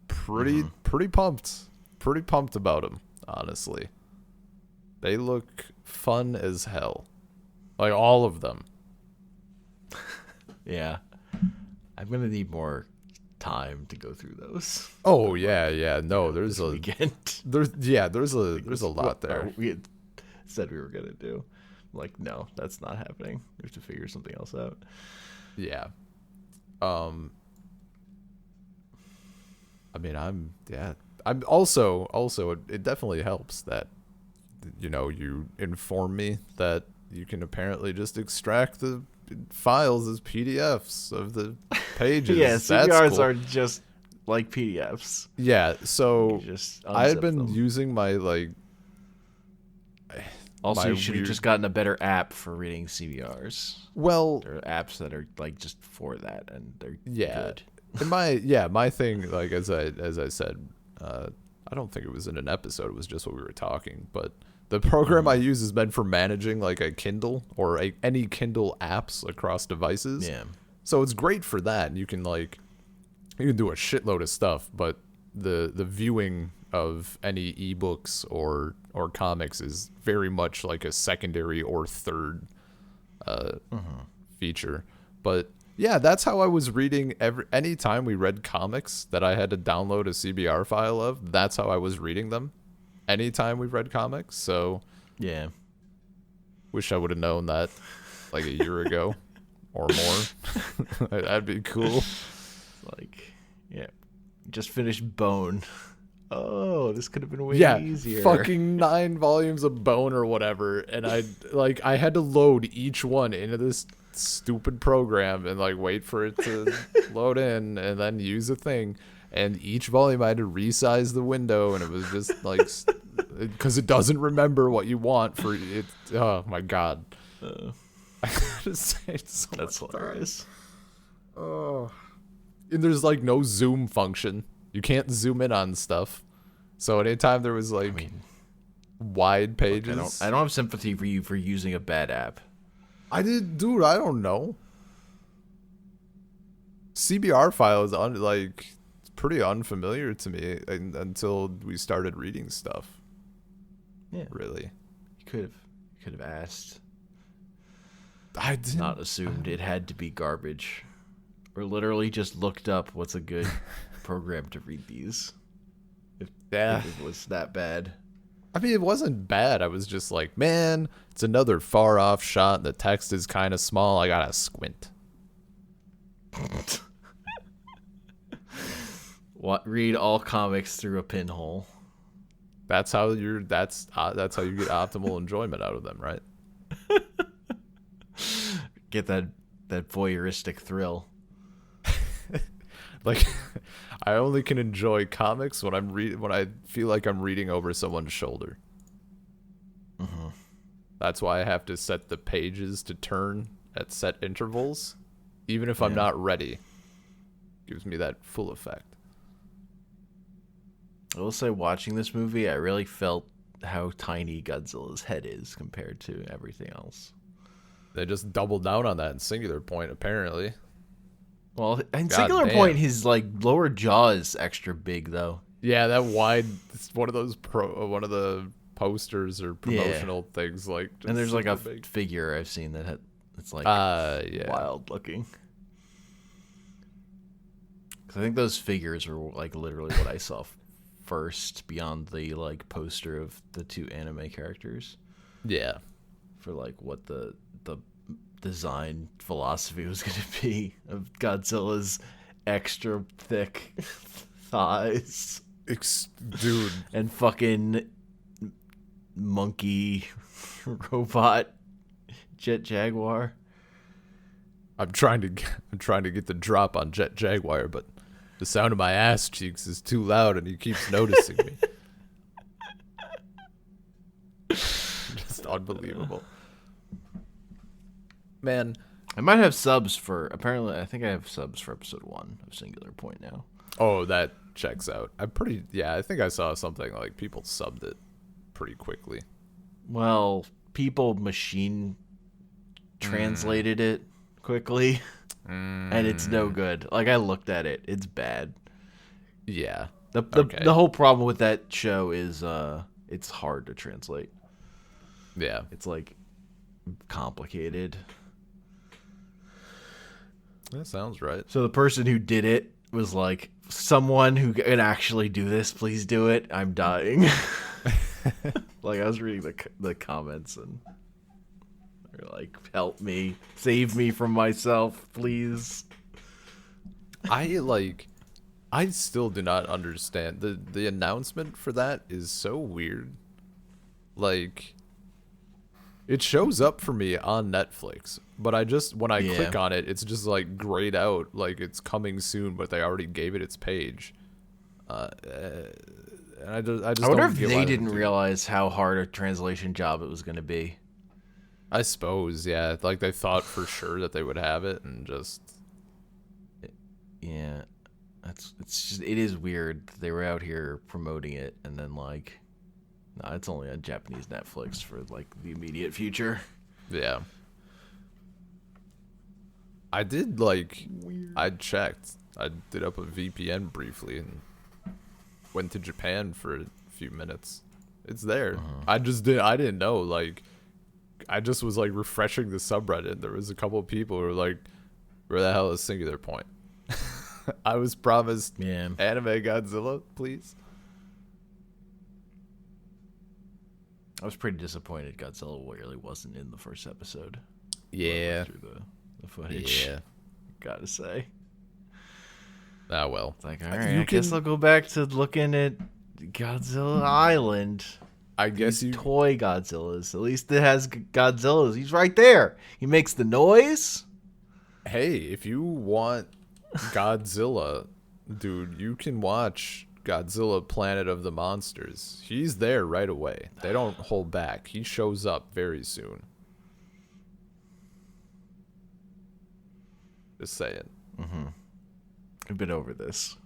pretty pumped about them, honestly. They look fun as hell. Like all of them. Yeah. I'm going to need more time to go through those. Oh yeah. No, there's a weekend. There's a lot there. We said we were going to do. Like, no, that's not happening. We have to figure something else out. Yeah. I mean, I'm also it definitely helps that you inform me that you can apparently just extract the files as PDFs of the pages. Yeah, That's CBRs cool. are just like PDFs. Yeah, so Just I had unzip been them. using my Also, my you should have weird. just gotten a better app for reading CBRs. Well, There are apps that are like just for that, and they're yeah, good. and my thing, like as I said, I don't think it was in an episode. It was just what we were talking. But the program I use is meant for managing like a Kindle or any Kindle apps across devices. Yeah. So it's great for that. And you can do a shitload of stuff, but the viewing of any ebooks or comics is very much like a secondary or third feature. But yeah, that's how I was reading any time we read comics that I had to download a CBR file of. That's how I was reading them. Anytime we read comics. So Yeah. wish I would have known that like a year ago or more. That'd be cool. Like, yeah. Just finished Bone. Oh, this could have been way Yeah, easier. fucking 9 volumes of Bone or whatever, and I had to load each one into this stupid program and like wait for it to load in and then use a thing, and each volume I had to resize the window, and it was just like because it doesn't remember what you want for it. Oh my god. Just saved so That's much time. hilarious. Oh. And there's like no zoom function. You can't zoom in on stuff. So anytime there was like wide pages, I don't have sympathy for you for using a bad app. I dude, I don't know. CBR file is it's pretty unfamiliar to me until we started reading stuff. Yeah. Really. You could have asked. I didn't. Not assumed it had to be garbage. Or literally just looked up what's a good program to read these. If it was that bad. I mean, it wasn't bad. I was just like, man, it's another far off shot. The text is kind of small. I gotta squint. Read all comics through a pinhole. That's how you get optimal enjoyment out of them, right? Get that voyeuristic thrill. Like, I only can enjoy comics when when I feel like I'm reading over someone's shoulder. Mm-hmm. That's why I have to set the pages to turn at set intervals, even if I'm not ready. Gives me that full effect. I will say, watching this movie, I really felt how tiny Godzilla's head is compared to everything else. They just doubled down on that in Singular Point, apparently. Well, in God Singular damn. Point, his like lower jaw is extra big, though. Yeah, that wide. It's one of those one of the posters or promotional things. Like, And there's like a big. figure I've seen that it's like Yeah. wild looking. Because I think those figures were like literally what I saw first, beyond the like poster of the two anime characters, Yeah. for like what the design philosophy was going to be of Godzilla's extra thick thighs Dude. and fucking monkey robot Jet Jaguar. I'm trying to get the drop on Jet Jaguar, but the sound of my ass cheeks is too loud, and he keeps noticing me. Just unbelievable, man. I might have subs for, apparently I think I have subs for episode 1 of Singular Point now. Oh, that checks out. I think I saw something like people subbed it pretty quickly. Well, people machine translated it quickly, and it's no good. Like, I looked at it, it's bad. Yeah. The whole problem with that show is it's hard to translate. Yeah. It's like complicated. That sounds right. So the person who did it was like, someone who can actually do this, please do it. I'm dying. Like, I was reading the comments, and they're like, help me, save me from myself, please. I still do not understand. The announcement for that is so weird. Like, It shows up for me on Netflix, but when I Yeah. click on it, it's just like grayed out, like it's coming soon, but they already gave it its page. And I I just wonder don't if get why they they didn't do that. realize how hard a translation job it was going to be. I suppose, yeah, like they thought for sure that they would have it, and just Yeah, it is weird. They were out here promoting it, and then like, no, it's only on Japanese Netflix for like the immediate future. yeah. I did like I checked. I did up a VPN briefly and went to Japan for a few minutes. It's there. I didn't know, like I just was like refreshing the subreddit. There was a couple of people who were like, where the hell is Singular Point? I was promised Yeah, anime Godzilla, please. I was pretty disappointed Godzilla really wasn't in the first episode. When I Yeah. looked through the footage. Yeah. Gotta say, Ah well. it's like, all right, You I guess can I'll go back to looking at Godzilla Island. I guess These you toy Godzillas. At least it has Godzillas. He's right there. He makes the noise. hey, if you want Godzilla, dude, you can watch Godzilla Planet of the Monsters. He's there right away. They don't hold back. He shows up very soon. Just saying. I've been over this.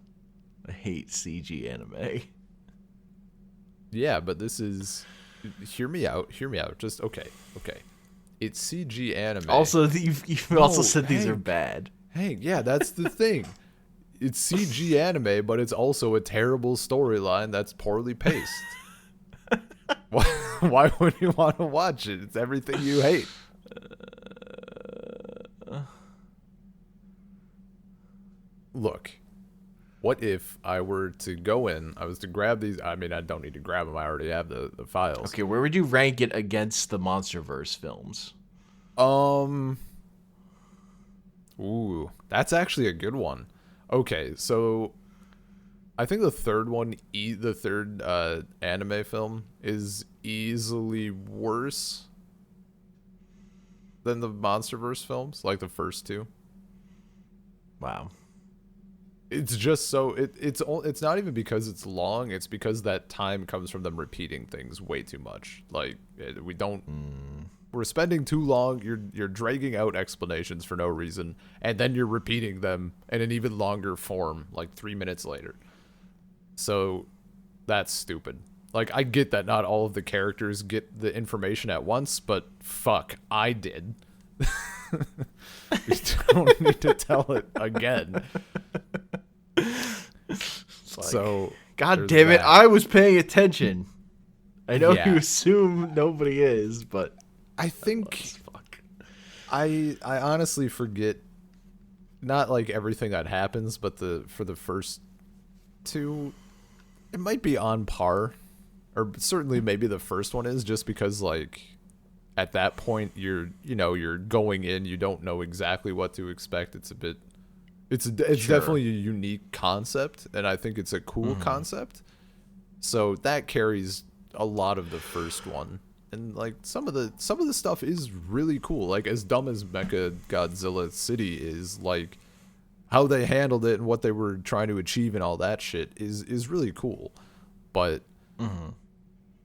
I hate CG anime. Yeah, but this is hear me out. Hear me out. Just okay. Okay. It's CG anime. Also, you've also No, said these are Hank. bad. Hey, yeah, that's the thing. It's CG anime, but it's also a terrible storyline that's poorly paced. Why would you want to watch it? It's everything you hate. Look, what if I were to go in, I was to grab these, I mean, I don't need to grab them, I already have the files. Okay, where would you rank it against the MonsterVerse films? Um, ooh, that's actually a good one. Okay, so I think the third one, the third anime film is easily worse than the MonsterVerse films, like the first two. Wow. It's just so it's not even because it's long, it's because that time comes from them repeating things way too much. Like we don't we're spending too long, you're dragging out explanations for no reason, and then you're repeating them in an even longer form like 3 minutes later. So that's stupid. Like I get that not all of the characters get the information at once, but fuck, I did. You don't need to tell it again. So God there's damn it, that. I was paying attention. I know Yeah. you assume nobody is, but I think fuck. I honestly forget not like everything that happens, but for the first two, it might be on par, or certainly maybe the first one is, just because like at that point you're going in, you don't know exactly what to expect. It's Sure. definitely a unique concept, and I think it's a cool concept. So that carries a lot of the first one. And like some of the stuff is really cool. Like as dumb as Mecha Godzilla City is, like how they handled it and what they were trying to achieve and all that shit is really cool. But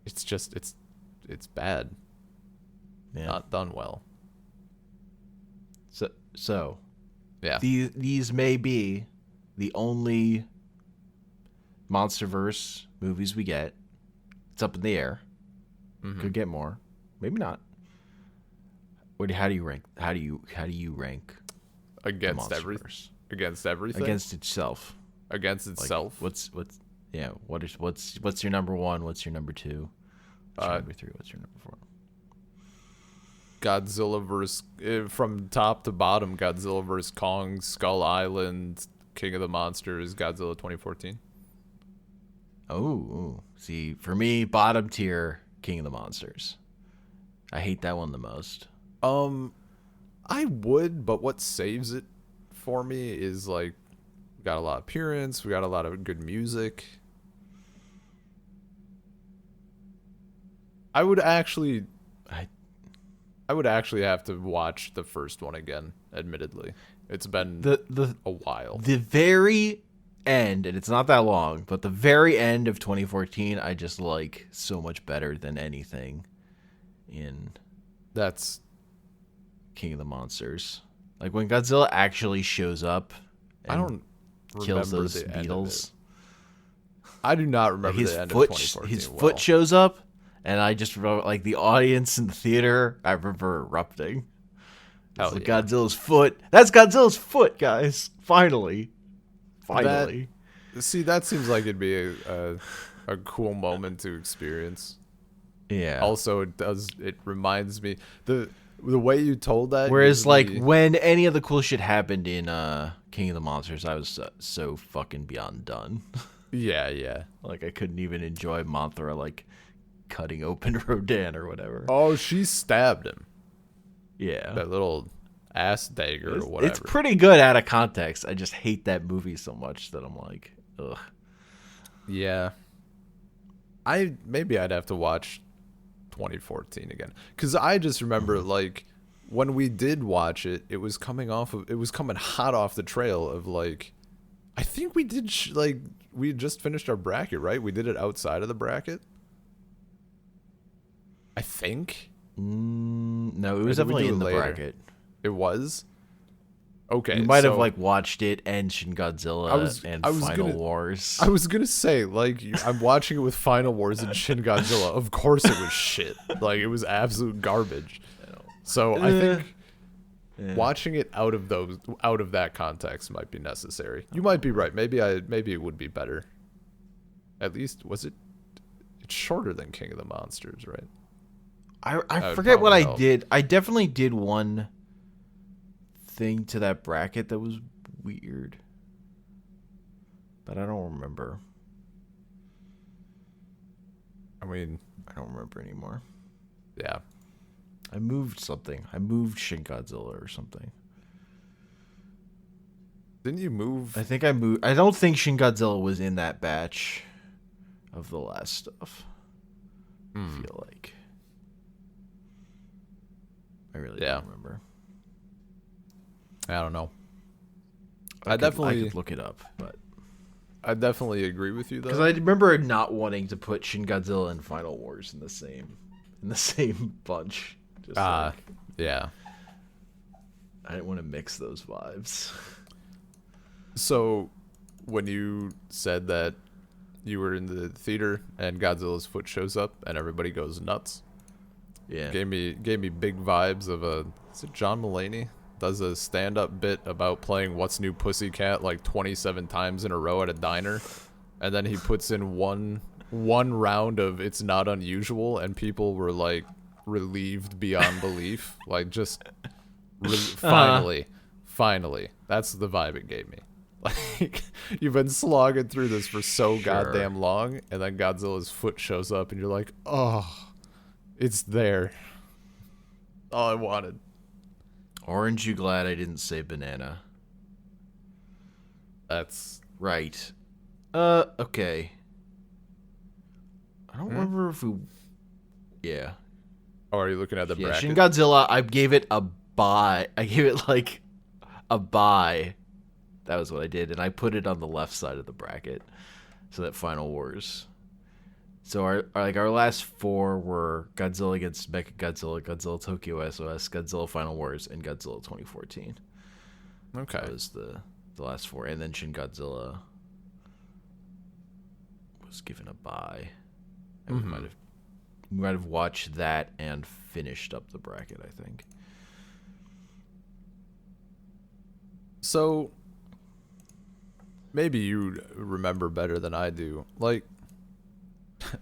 it's just it's bad. Yeah. Not done well. So Yeah. these may be the only MonsterVerse movies we get. It's up in the air. Could get more, maybe not. How do you rank? How do you rank Against the everything. MonsterVerse? Against everything. Against itself? Against Like, itself. what's yeah? What's your number one? What's your number two? What's your number three? What's your number four? Godzilla vs. From top to bottom, Godzilla vs. Kong, Skull Island, King of the Monsters, Godzilla 2014. Oh, see, for me, bottom tier, King of the Monsters. I hate that one the most. I would, but what saves it for me is like we got a lot of appearance, we got a lot of good music. I would actually I would actually have to watch the first one again. Admittedly, it's been The a while. the very end, and it's not that long, but the very end of 2014, I just like so much better than anything in That's King of the Monsters. Like when Godzilla actually shows up I and don't kills remember those the end of beetles. it. I do not Like remember the end of 2014. his well. foot shows up, and I just remember, like, the audience in the theater, I remember erupting. Hell It's yeah. Godzilla's foot. That's Godzilla's foot, guys. Finally. See, that seems like it'd be a cool moment to experience. Yeah. Also, it reminds me the way you told that. Whereas, gives like, me- when any of the cool shit happened in King of the Monsters, I was so fucking beyond done. yeah. Like, I couldn't even enjoy Mothra, like, cutting open Rodan or whatever. Oh, she stabbed him. Yeah. That little ass dagger or whatever. It's pretty good out of context. I just hate that movie so much that I'm like, ugh. Yeah. Maybe I'd have to watch 2014 again, because I just remember like when we did watch it, it was coming hot off the trail of like, I think we did we had just finished our bracket, right? We did it outside of the bracket, I think. No, it was Or did we definitely do in the it later? bracket. It was okay. You might have so like watched it and Shin Godzilla and I was Final gonna- Wars. I was gonna say, like, I'm watching it with Final Wars and Shin Godzilla. Of course, it was shit. Like, it was absolute garbage. So I think watching it out of that context might be necessary. You might be right. Maybe it would be better. At least it's shorter than King of the Monsters, right? I would forget what probably I help. did. I definitely did one thing to that bracket that was weird, but I don't remember. I mean, I don't remember anymore. yeah. I moved something. I moved Shin Godzilla or something. Didn't you move? I think I moved. I don't think Shin Godzilla was in that batch of the last stuff. I feel like. I really Yeah. don't remember. I don't know. I definitely could look it up, but I definitely agree with you though. because I remember not wanting to put Shin Godzilla and Final Wars in the same bunch. Just like, yeah. I didn't want to mix those vibes. So, when you said that you were in the theater and Godzilla's foot shows up and everybody goes nuts, Yeah. gave me big vibes of is it John Mulaney does a stand-up bit about playing What's New Pussycat like 27 times in a row at a diner, and then he puts in one round of It's Not Unusual, and people were like relieved beyond belief, like just finally, that's the vibe it gave me. Like, you've been slogging through this for so goddamn long, and then Godzilla's foot shows up, and you're like, oh, it's there. All I wanted. Orange, you glad I didn't say banana? That's Right. Okay. I don't remember if we. Yeah. Oh, are you looking at the Yeah, bracket? Shin Godzilla, I gave it a buy. I gave it like a buy. That was what I did, and I put it on the left side of the bracket, so that Final Wars. So our last four were Godzilla against Mechagodzilla, Godzilla Tokyo SOS, Godzilla Final Wars, and Godzilla 2014. Okay. That was the last four, and then Shin Godzilla was given a buy. And we might have watched that and finished up the bracket, I think. So maybe you remember better than I do. Like,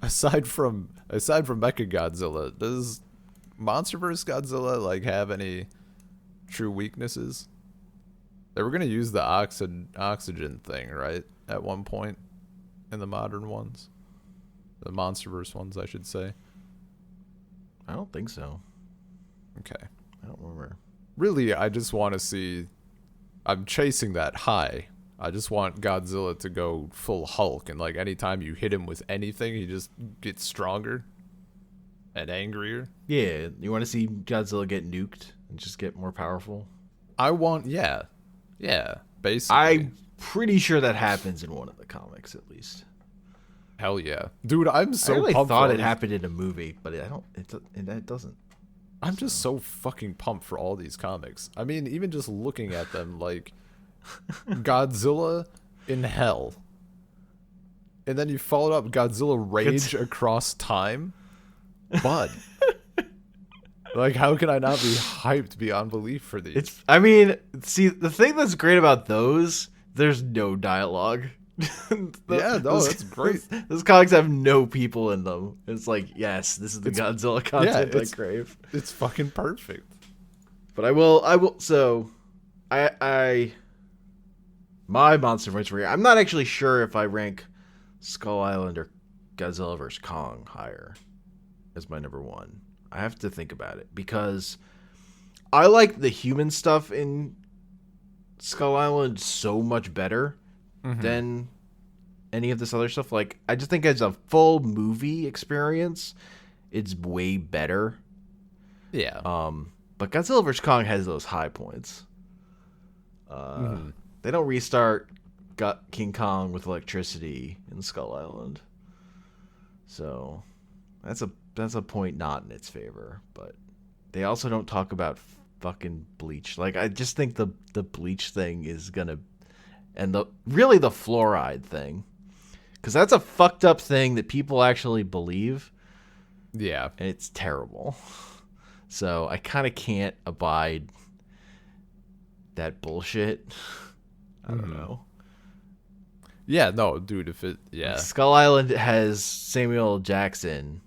aside from Mechagodzilla, does MonsterVerse Godzilla like have any true weaknesses? They were gonna use the oxygen thing, right? At one point in the modern ones, the MonsterVerse ones, I should say. I don't think so. Okay. I don't remember. Really, I just want to see. I'm chasing that high. I just want Godzilla to go full Hulk, and like anytime you hit him with anything, he just gets stronger. and angrier. Yeah, you want to see Godzilla get nuked and just get more powerful? I want, yeah, basically. I'm pretty sure that happens in one of the comics, at least. Hell yeah, dude! I'm so I really pumped thought for it happened in a movie, but I don't. It doesn't. I'm just so fucking pumped for all these comics. I mean, even just looking at them, like Godzilla in Hell, and then you followed up Godzilla Rage Across Time, bud. Like, how can I not be hyped beyond belief for these? I mean, see, the thing that's great about those, there's no dialogue. That's great. Those comics have no people in them. It's like, yes, this is the Godzilla content I crave. It's fucking perfect. But I will. So, my monster points for here. I'm not actually sure if I rank Skull Island or Godzilla vs Kong higher as my number one. I have to think about it because I like the human stuff in Skull Island so much better than any of this other stuff. Like, I just think as a full movie experience, it's way better. Yeah. But Godzilla vs Kong has those high points. They don't restart King Kong with electricity in Skull Island, so that's a point not in its favor. But they also don't talk about fucking bleach. Like, I just think the bleach thing is gonna, and the fluoride thing, because that's a fucked up thing that people actually believe. Yeah, and it's terrible. So I kind of can't abide that bullshit. I don't know. Yeah, no, dude, Skull Island has Samuel L. Jackson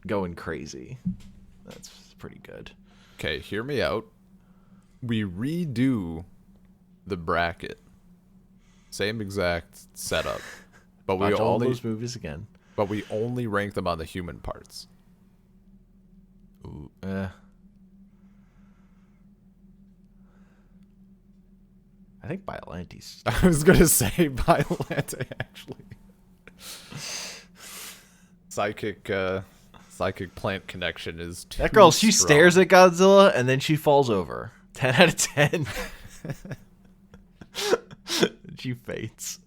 going crazy. That's pretty good. Okay, hear me out. We redo the bracket. Same exact setup. But we Watch all only those movies again. But we only rank them on the human parts. Ooh, I think Biolante's. I was gonna say Biolante, actually. Psychic plant connection is too that girl. She strong. stares at Godzilla and then she falls over. 10 out of 10. She faints.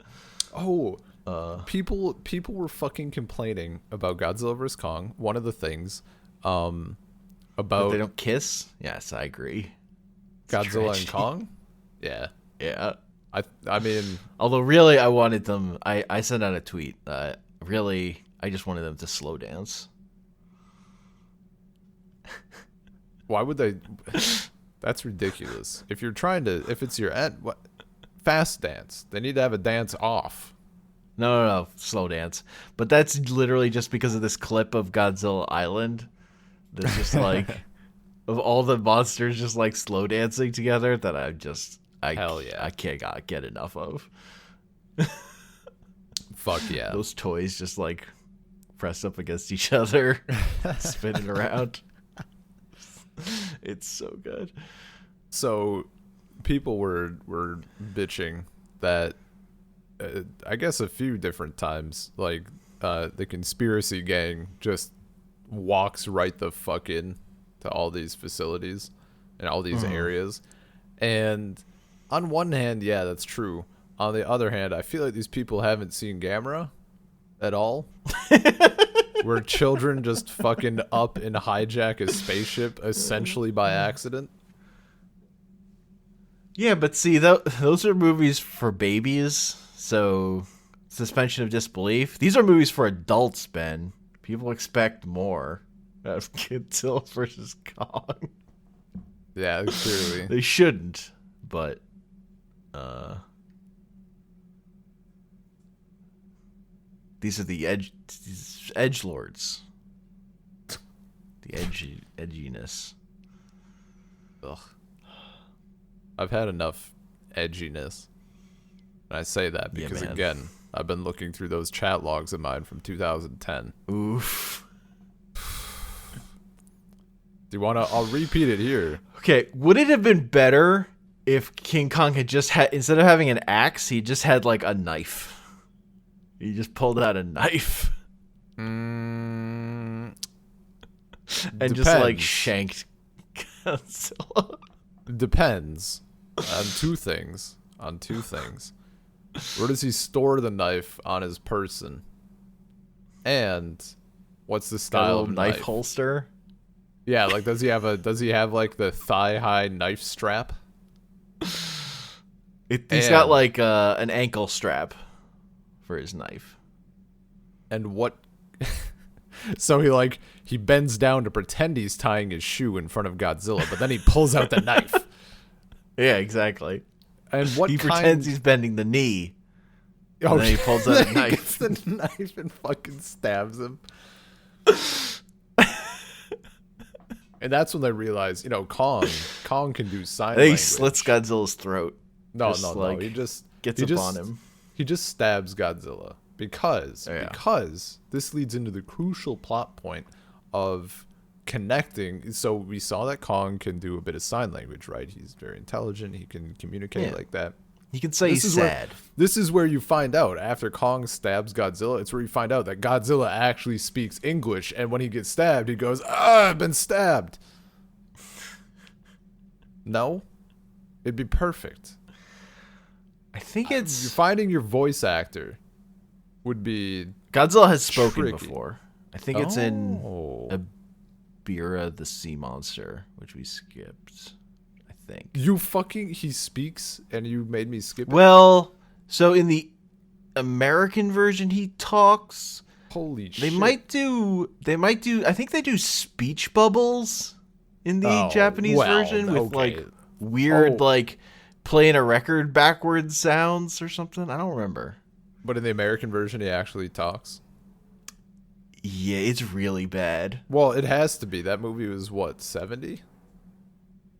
Oh, people were fucking complaining about Godzilla vs Kong. One of the things, about that they don't kiss. Yes, I agree. It's Godzilla and Kong. Yeah. Yeah. I mean, although really I wanted them, I sent out a tweet. Really, I just wanted them to slow dance. Why would they? That's ridiculous. If it's your what? Fast dance. They need to have a dance off. No, slow dance. But that's literally just because of this clip of Godzilla Island. That's just like, of all the monsters just like slow dancing together that hell yeah, I can't get enough of. Fuck yeah. Those toys just like pressed up against each other, spinning around. It's so good. So people were bitching that I guess a few different times, like the conspiracy gang just walks right the fuck in to all these facilities and all these areas. And on one hand, yeah, that's true. On the other hand, I feel like these people haven't seen Gamera at all. Where children just fucking up and hijack a spaceship essentially by accident. Yeah, but see, those are movies for babies, so suspension of disbelief. These are movies for adults, Ben. People expect more out of Godzilla vs. Kong. Yeah, clearly. They shouldn't, but these are the edgelords. The edginess. Ugh. I've had enough edginess. And I say that because, again, I've been looking through those chat logs of mine from 2010. Oof. Do you want to? I'll repeat it here. Okay, would it have been better if King Kong had just had, instead of having an axe, he just had like a knife? He just pulled out a knife. and just like shanked Godzilla. Depends on two things. Where does he store the knife on his person? And what's the style of knife holster? Yeah, like does he have like the thigh-high knife strap? He's got like an ankle strap for his knife. And what so he bends down to pretend he's tying his shoe in front of Godzilla, but then he pulls out the knife. Yeah, exactly. And what he pretends he's bending the knee. And then he pulls out a knife. He gets the knife and fucking stabs him. And that's when they realize, Kong can do sign language. He slits Godzilla's throat. No. He just gets upon him. He just stabs Godzilla because this leads into the crucial plot point of connecting. So we saw that Kong can do a bit of sign language, right? He's very intelligent. He can communicate like that. He can say he's sad. This is where you find out after Kong stabs Godzilla. It's where you find out that Godzilla actually speaks English, and when he gets stabbed, he goes, I've been stabbed. No, it'd be perfect. I think it's finding your voice actor would be Godzilla has spoken tricky. before. I think it's in Abira the Sea Monster, which we skipped. I think he speaks and you made me skip it. Well, so in the American version he talks. Holy shit. They might do I think they do speech bubbles in the Japanese version with like weird like playing a record backwards sounds or something. I don't remember. But in the American version he actually talks. Yeah, it's really bad. Well, it has to be. That movie was what, 70?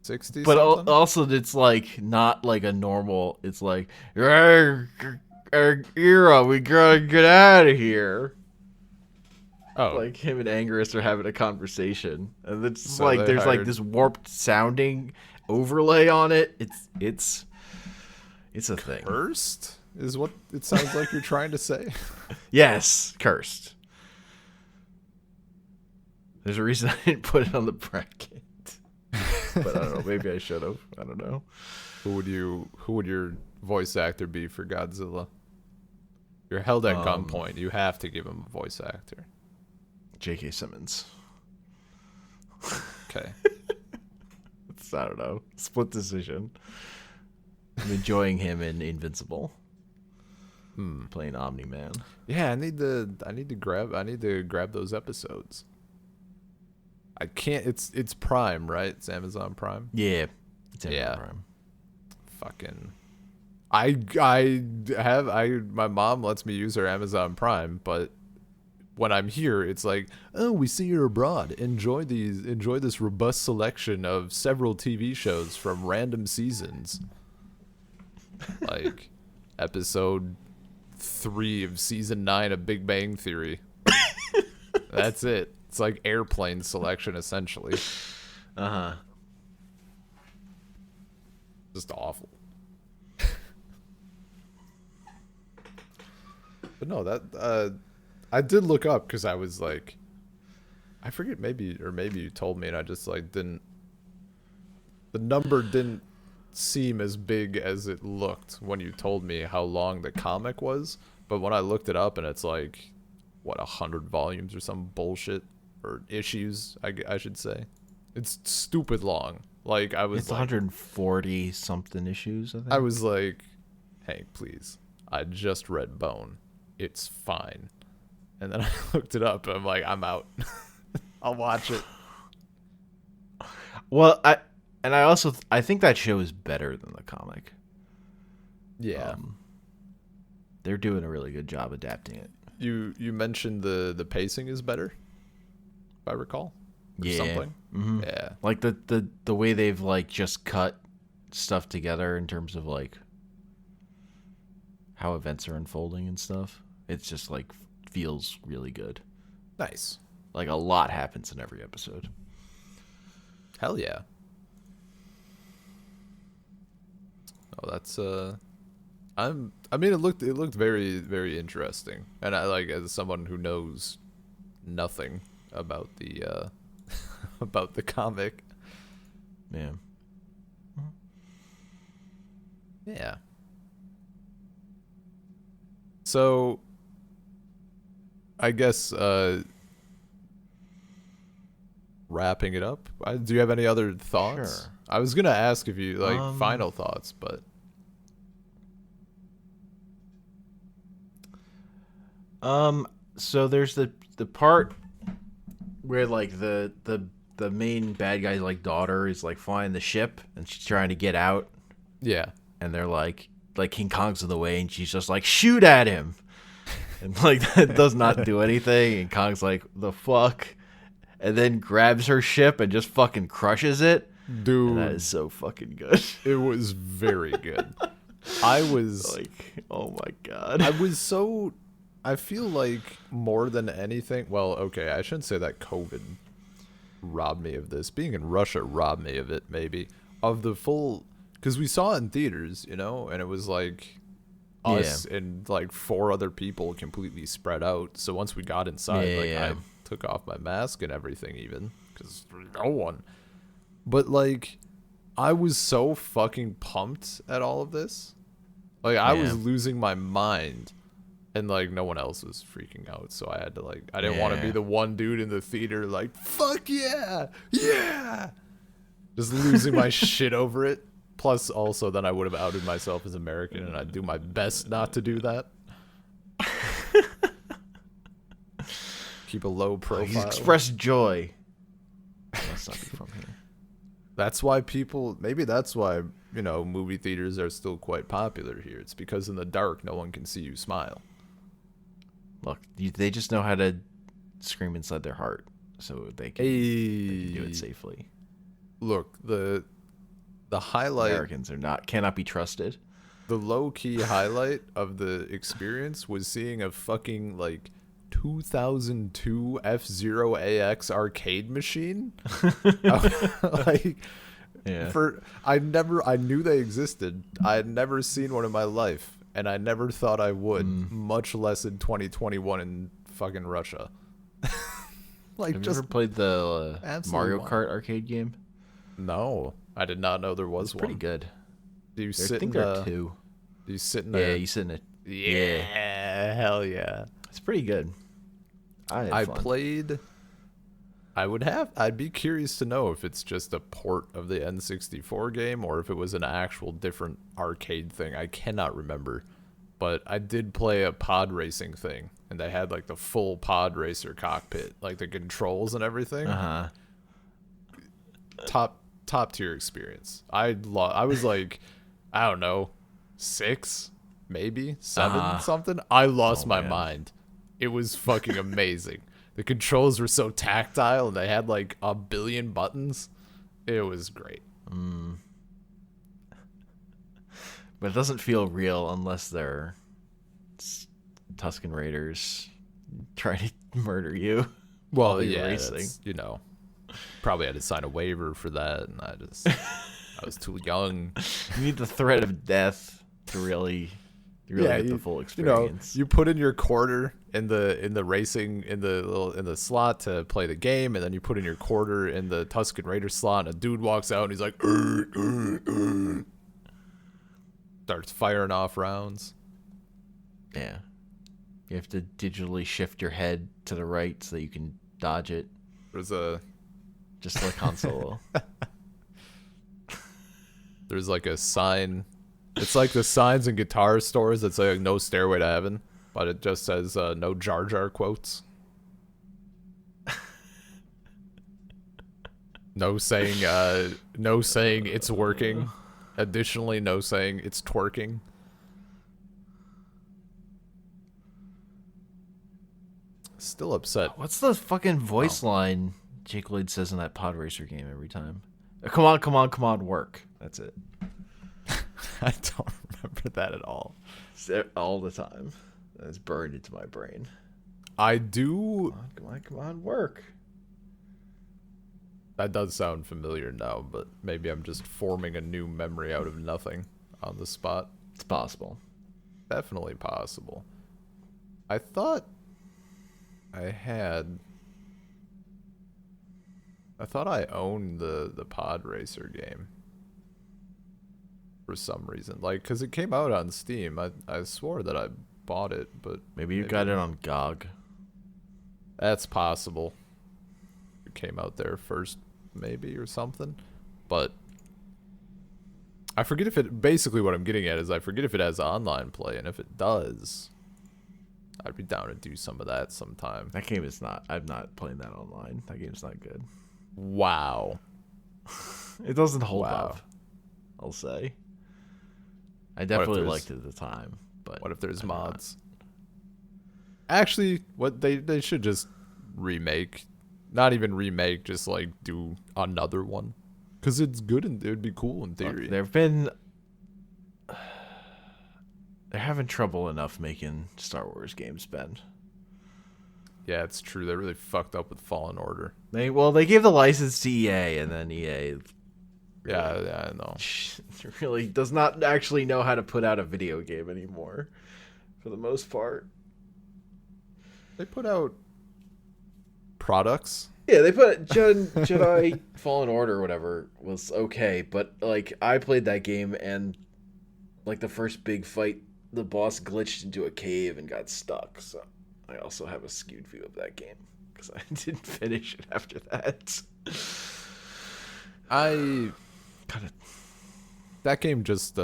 60? But also it's like not like a normal, it's like era, we gotta get out of here. Oh, like him and Anguirus are having a conversation, and it's So like there's like this warped sounding overlay on it. It's a thing. Cursed is what it sounds like you're trying to say. Yes, cursed. There's a reason I didn't put it on the bracket. But I don't know. Maybe I should have. I don't know. Who would your voice actor be for Godzilla? You're held at gunpoint. You have to give him a voice actor. J.K. Simmons. Okay. I don't know. Split decision. I'm enjoying him in Invincible. Playing Omni-Man. Yeah, I need to grab those episodes. I can't. It's Prime, right? It's Amazon Prime. Yeah, it's Amazon Prime. Fucking. My mom lets me use her Amazon Prime, but when I'm here, it's like, oh, we see you're abroad. Enjoy this robust selection of several TV shows from random seasons, like episode 3 of season 9 of Big Bang Theory. That's it. It's like airplane selection, essentially. Just awful. But no, that I did look up because I was like, I forget, maybe you told me and I just like didn't. The number didn't seem as big as it looked when you told me how long the comic was. But when I looked it up and it's like, what, 100 volumes or some bullshit. Or issues, I should say. It's stupid long. Like I was. It's 140 something issues. I think. I was like, "Hey, please! I just read Bone. It's fine." And then I looked it up. And I'm like, "I'm out. I'll watch it." Well, I think that show is better than the comic. Yeah, they're doing a really good job adapting it. You mentioned the pacing is better. If I recall, or something. Mm-hmm. Yeah, like the way they've like just cut stuff together in terms of like how events are unfolding and stuff. It's just like feels really good. Nice. Like a lot happens in every episode. Hell yeah. Oh, that's I mean, it looked very, very interesting, and I like, as someone who knows nothing about the about the comic. Yeah. Yeah. So, I guess wrapping it up. Do you have any other thoughts? Sure. I was gonna ask if you like final thoughts, but So there's the part where like the main bad guy's like daughter is like flying the ship and she's trying to get out, yeah, and they're like King Kong's in the way, and she's just like, shoot at him, and like that does not do anything, and Kong's like, the fuck, and then grabs her ship and just fucking crushes it. dude, And that is so fucking good. it was very good. I was Like, oh my god. I feel like more than anything, well, okay, I shouldn't say that COVID robbed me of this. Being in Russia robbed me of it, maybe. Of the full, because we saw it in theaters, you know, and it was like us and like 4 other people completely spread out. So once we got inside, I took off my mask and everything, even, because no one. But like, I was so fucking pumped at all of this. Like, I was losing my mind. And, like, no one else was freaking out, so I had to, like, I didn't want to be the one dude in the theater, like, fuck yeah, yeah, just losing my shit over it. Plus, also, then I would have outed myself as American, and I'd do my best not to do that. Keep a low profile. He's expressed joy. Must not be from here. That's why maybe that's why, you know, movie theaters are still quite popular here. It's because in the dark, no one can see you smile. Look, they just know how to scream inside their heart, so they can do it safely. Look, the highlight. Americans cannot be trusted. The low key highlight of the experience was seeing a fucking like 2002 F-Zero AX arcade machine. Like, I knew they existed. I had never seen one in my life. And I never thought I would, much less in 2021 in fucking Russia. Like, have you ever played the Mario Kart arcade game? No, I did not know there was one. Pretty good. Do you I sit think in there are 2. Do you sit in Yeah, you sit in it. Yeah, hell yeah. It's pretty good. I played. I'd be curious to know if it's just a port of the N64 game or if it was an actual different arcade thing. I cannot remember. But I did play a pod racing thing, and they had like the full pod racer cockpit, like the controls and everything. Top tier experience. I was like, I don't know, 6, maybe 7 something. I lost my mind. It was fucking amazing. The controls were so tactile, and they had like a billion buttons. It was great. But it doesn't feel real unless they're Tusken Raiders trying to murder you. Well, yeah, racing. You know, probably had to sign a waiver for that, and I was too young. You need the threat of death to really get the full experience. You know, you put in your quarter in the racing in the slot to play the game, and then you put in your quarter in the Tusken Raider slot, and a dude walks out and he's like, starts firing off rounds. Yeah, you have to digitally shift your head to the right so that you can dodge it. Just like Han Solo. There's like a sign. It's like the signs in guitar stores that say like, no Stairway to Heaven, but it just says no Jar Jar quotes. No saying it's working. Additionally, no saying it's twerking. Still upset. What's the fucking voice line Jake Lloyd says in that pod racer game every time? Come on, work. That's it. I don't remember that at all. All the time. It's burned into my brain. I do. Come on, work. That does sound familiar now, but maybe I'm just forming a new memory out of nothing on the spot. It's possible. Definitely possible. I thought I had I thought I owned the Pod Racer game for some reason. Like, because it came out on Steam. I swore that I bought it, but Maybe you got it on GOG. that's possible. It came out there first, maybe, or something. But I forget if it... Basically, what I'm getting at is I forget if it has online play, and if it does, I'd be down to do some of that sometime. That game is not. I'm not playing that online. That game's not good. Wow. It doesn't hold Wow. up, I'll say. I definitely liked it at the time, but What if there's I'm mods? Actually, what they should just remake. Not even remake, just like do another one. Because it's good and it would be cool in not. theory. They're having trouble enough making Star Wars games, Ben. Yeah, it's true. They really fucked up with Fallen Order. They gave the license to EA, and then EA Yeah, I know. really does not actually know how to put out a video game anymore, for the most part. They put out products. Yeah, they put Jedi Fallen Order or whatever was okay, but like I played that game and like the first big fight, the boss glitched into a cave and got stuck. So I also have a skewed view of that game because I didn't finish it after that. That game just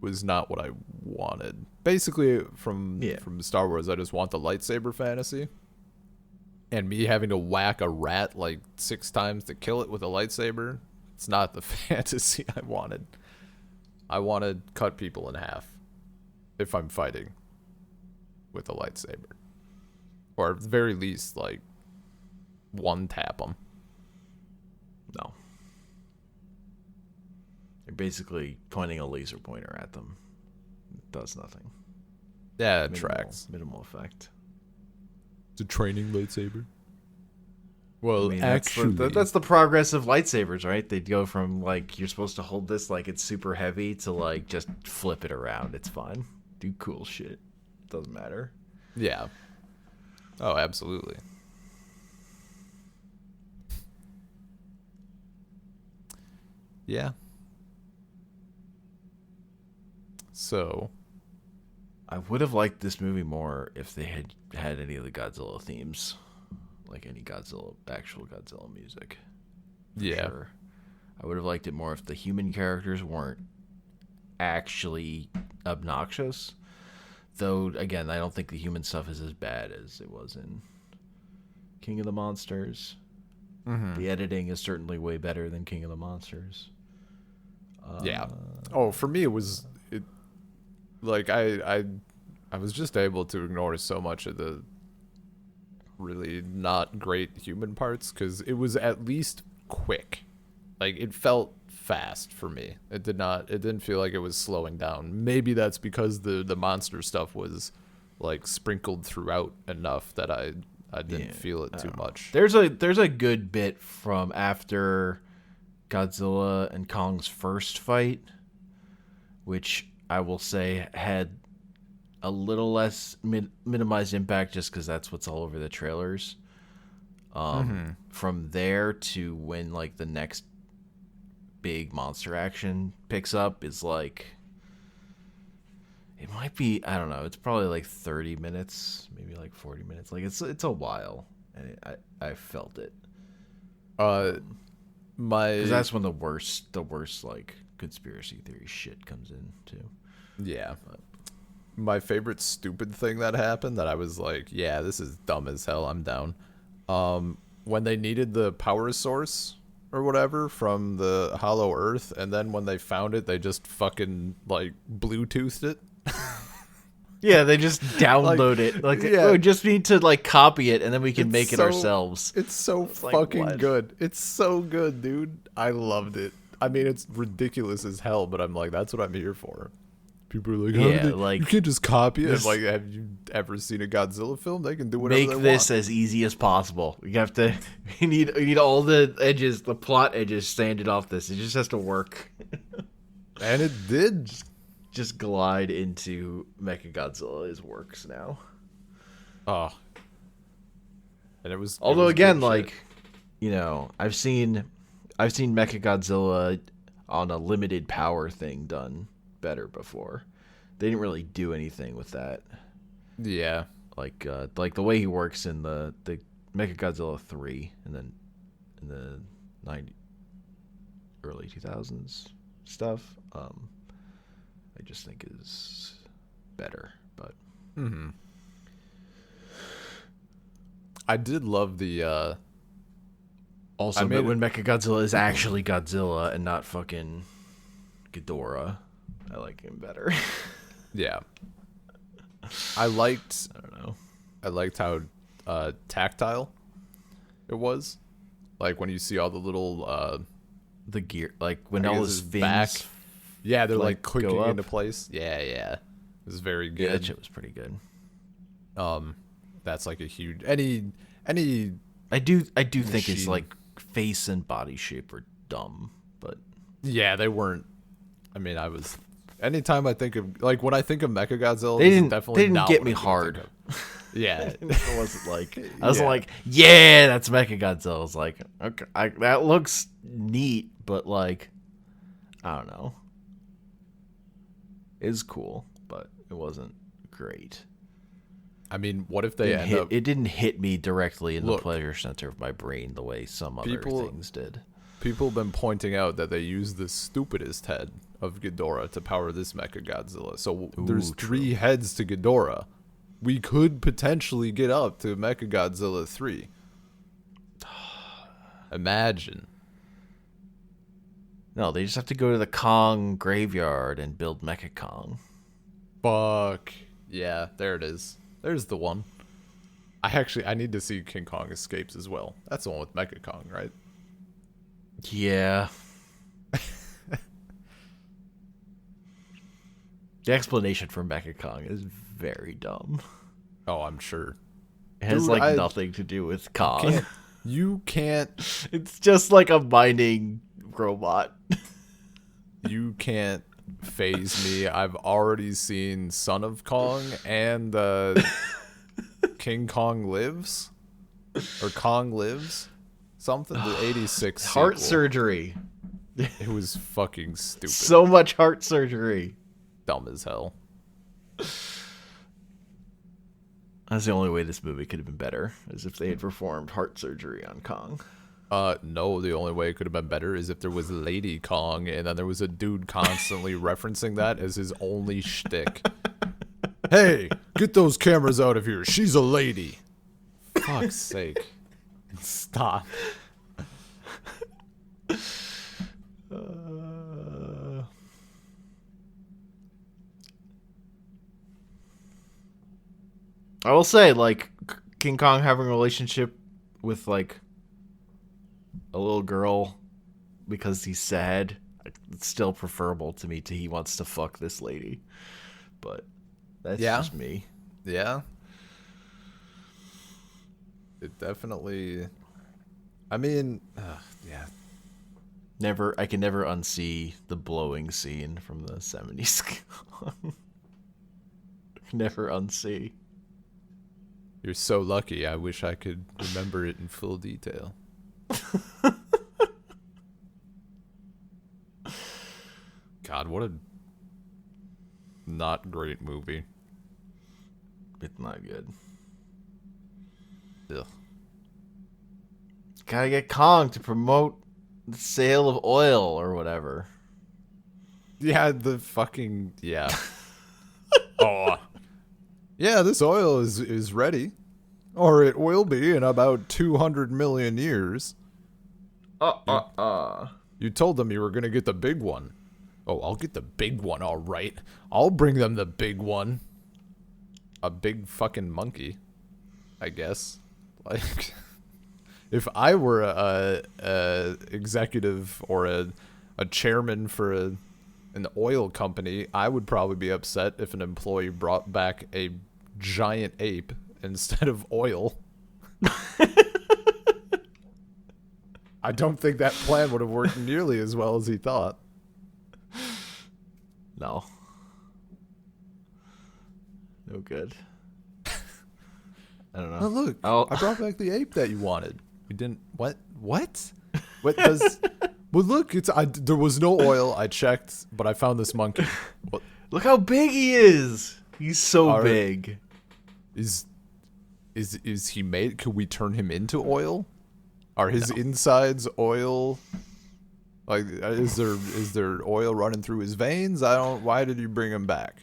was not what I wanted. Basically, from Star Wars, I just want the lightsaber fantasy. And me having to whack a rat like 6 times to kill it with a lightsaber, it's not the fantasy I wanted. I want to cut people in half if I'm fighting with a lightsaber. Or at the very least, like, one tap them. No. You're basically pointing a laser pointer at them. It does nothing. Yeah, it tracks. Minimal effect. It's a training lightsaber. Well, I mean, actually, that's the progress of lightsabers, right? They'd go from like you're supposed to hold this like it's super heavy to like just flip it around. It's fine. Do cool shit. Doesn't matter. Yeah. Oh, absolutely. Yeah. So, I would have liked this movie more if they had had any of the Godzilla themes, like any actual Godzilla music. yeah. Sure. I would have liked it more if the human characters weren't actually obnoxious. Though, again, I don't think the human stuff is as bad as it was in King of the Monsters. Mm-hmm. The editing is certainly way better than King of the Monsters. Yeah. Oh, for me, it was like I was just able to ignore so much of the really not great human parts because it was at least quick. Like it felt fast for me. It didn't feel like it was slowing down. Maybe that's because the monster stuff was like sprinkled throughout enough that I didn't feel it too much. There's a good bit from after Godzilla and Kong's first fight, which I will say had a little less minimized impact just because that's what's all over the trailers. From there to when like the next big monster action picks up is like it might be, I don't know, it's probably like 30 minutes, maybe like 40 minutes. Like it's a while, and I felt it. Because that's when the worst like conspiracy theory shit comes in too. Yeah. My favorite stupid thing that happened that I was like, yeah, this is dumb as hell, I'm down. When they needed the power source or whatever from the Hollow Earth, and then when they found it, they just fucking like Bluetoothed it. Yeah, they just download it. Like, we just need to like copy it, and then we can make it ourselves. It's so fucking good. It's so good, dude. I loved it. I mean, it's ridiculous as hell, but I'm like, that's what I'm here for. People are like, you can't just copy it. Like, have you ever seen a Godzilla film? They can do whatever they want. Make this as easy as possible. We have to. We need all the edges, the plot edges, sanded off. This. It just has to work. And it did. Just glide into Mechagodzilla's works now. Oh. And it was. Although again, like, I've seen Mechagodzilla on a limited power thing done better before. They didn't really do anything with that. Yeah. Like the way he works in the Mechagodzilla 3 and then in the 90 early 2000s stuff. I just think is better, but I did love the also when Mechagodzilla is actually Godzilla and not fucking Ghidorah, I like him better. yeah. I don't know. liked how tactile it was. Like when you see all the little The gear, like when I all guess his his fins back. Yeah, they're like go clicking up. into place. Yeah. It was very Yeah, good. that shit was pretty good. That's like a huge any I do think his machine. like face and body shape are dumb, but yeah, they weren't. I mean, anytime I think of like when I think of Mechagodzilla, they this is didn't definitely get not me what I'm gonna hard. think of. Yeah. It wasn't like I wasn't Yeah. like, yeah, that's Mechagodzilla. I was like, okay, that looks neat, but like, I don't know, it's cool, but it wasn't great. I mean, what if they end up It didn't hit me directly in the Look. pleasure center of my brain the way some other People- things did. People have been pointing out that they use the stupidest head of Ghidorah to power this Mechagodzilla. So there's true. 3 heads to Ghidorah. We could potentially get up to Mechagodzilla 3. Imagine. No, they just have to go to the Kong graveyard and build Mecha Kong. Fuck. Yeah, there it is. There's the one. I need to see King Kong Escapes as well. That's the one with Mecha Kong, right? Yeah. The explanation for Mecha Kong is very dumb. Oh, I'm sure. It has Dude, like nothing to do with Kong. You can't It's just like a mining robot. You can't phase me. I've already seen Son of Kong and King Kong Lives or Kong Lives, something. The '86 Heart sequel. surgery. It was fucking stupid, So much heart surgery. dumb as hell. That's the only way this movie could have been better, is if they had performed heart surgery on Kong. No, the only way it could have been better is if there was Lady Kong and then there was a dude constantly referencing that as his only shtick. Hey, get those cameras out of here. She's a lady. Fuck's sake. Stop. I will say, like, King Kong having a relationship with, like, a little girl because he's sad, it's still preferable to me to he wants to fuck this lady. But that's Yeah. just me. Yeah. It definitely. I mean, yeah. I can never unsee the blowing scene from the 70s. Never unsee. You're so lucky. I wish I could remember it in full detail. God, what a not great movie. It's not good. Ugh. Gotta get Kong to promote the sale of oil or whatever. Yeah, the fucking yeah. Oh. Yeah, this oil is ready. Or it will be in about 200 million years. You told them you were going to get the big one. Oh, I'll get the big one, all right. I'll bring them the big one. A big fucking monkey, I guess. Like, if I were a executive or a chairman for an oil company, I would probably be upset if an employee brought back a giant ape instead of oil. I don't think that plan would have worked nearly as well as he thought. No. No good. I don't know. Oh, look. I'll- I brought back the ape that you wanted. You didn't. What? what? What does? Well, look, there was no oil. I checked, but I found this monkey. What Look how big he is. He's so big. is he made? Could we turn him into oil? Are his insides oil? Like, is there oil running through his veins? Why did you bring him back?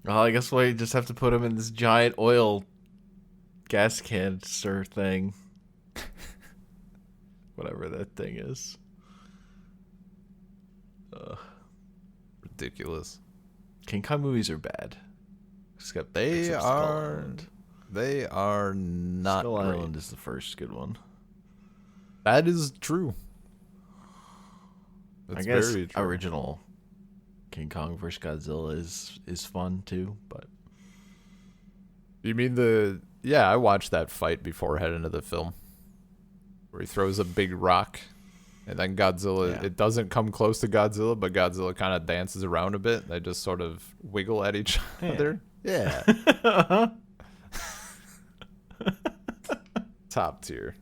Well, I guess we just have to put him in this giant oil gas canister thing. Whatever that thing is. Ridiculous. King Kong movies are bad. They are not Skull great. Island is the first good one. That is true. That's I guess very true. original King Kong vs. Godzilla is fun too, but You mean yeah, I watched that fight before heading to the film. Where he throws a big rock and then Godzilla, it doesn't come close to Godzilla, but Godzilla kind of dances around a bit. They just sort of wiggle at each other. Yeah. Top tier.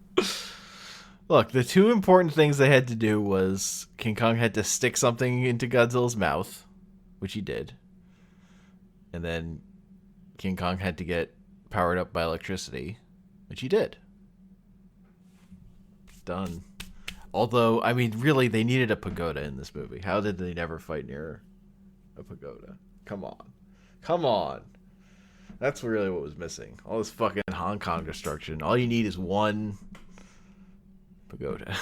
look, the two important things they had to do was King Kong had to stick something into Godzilla's mouth, which he did. And then King Kong had to get powered up by electricity, which he did. Done. Although, I mean, really, they needed a pagoda in this movie. How did they never fight near a pagoda? Come on. Come on. That's really what was missing. All this fucking Hong Kong destruction. All you need is one pagoda.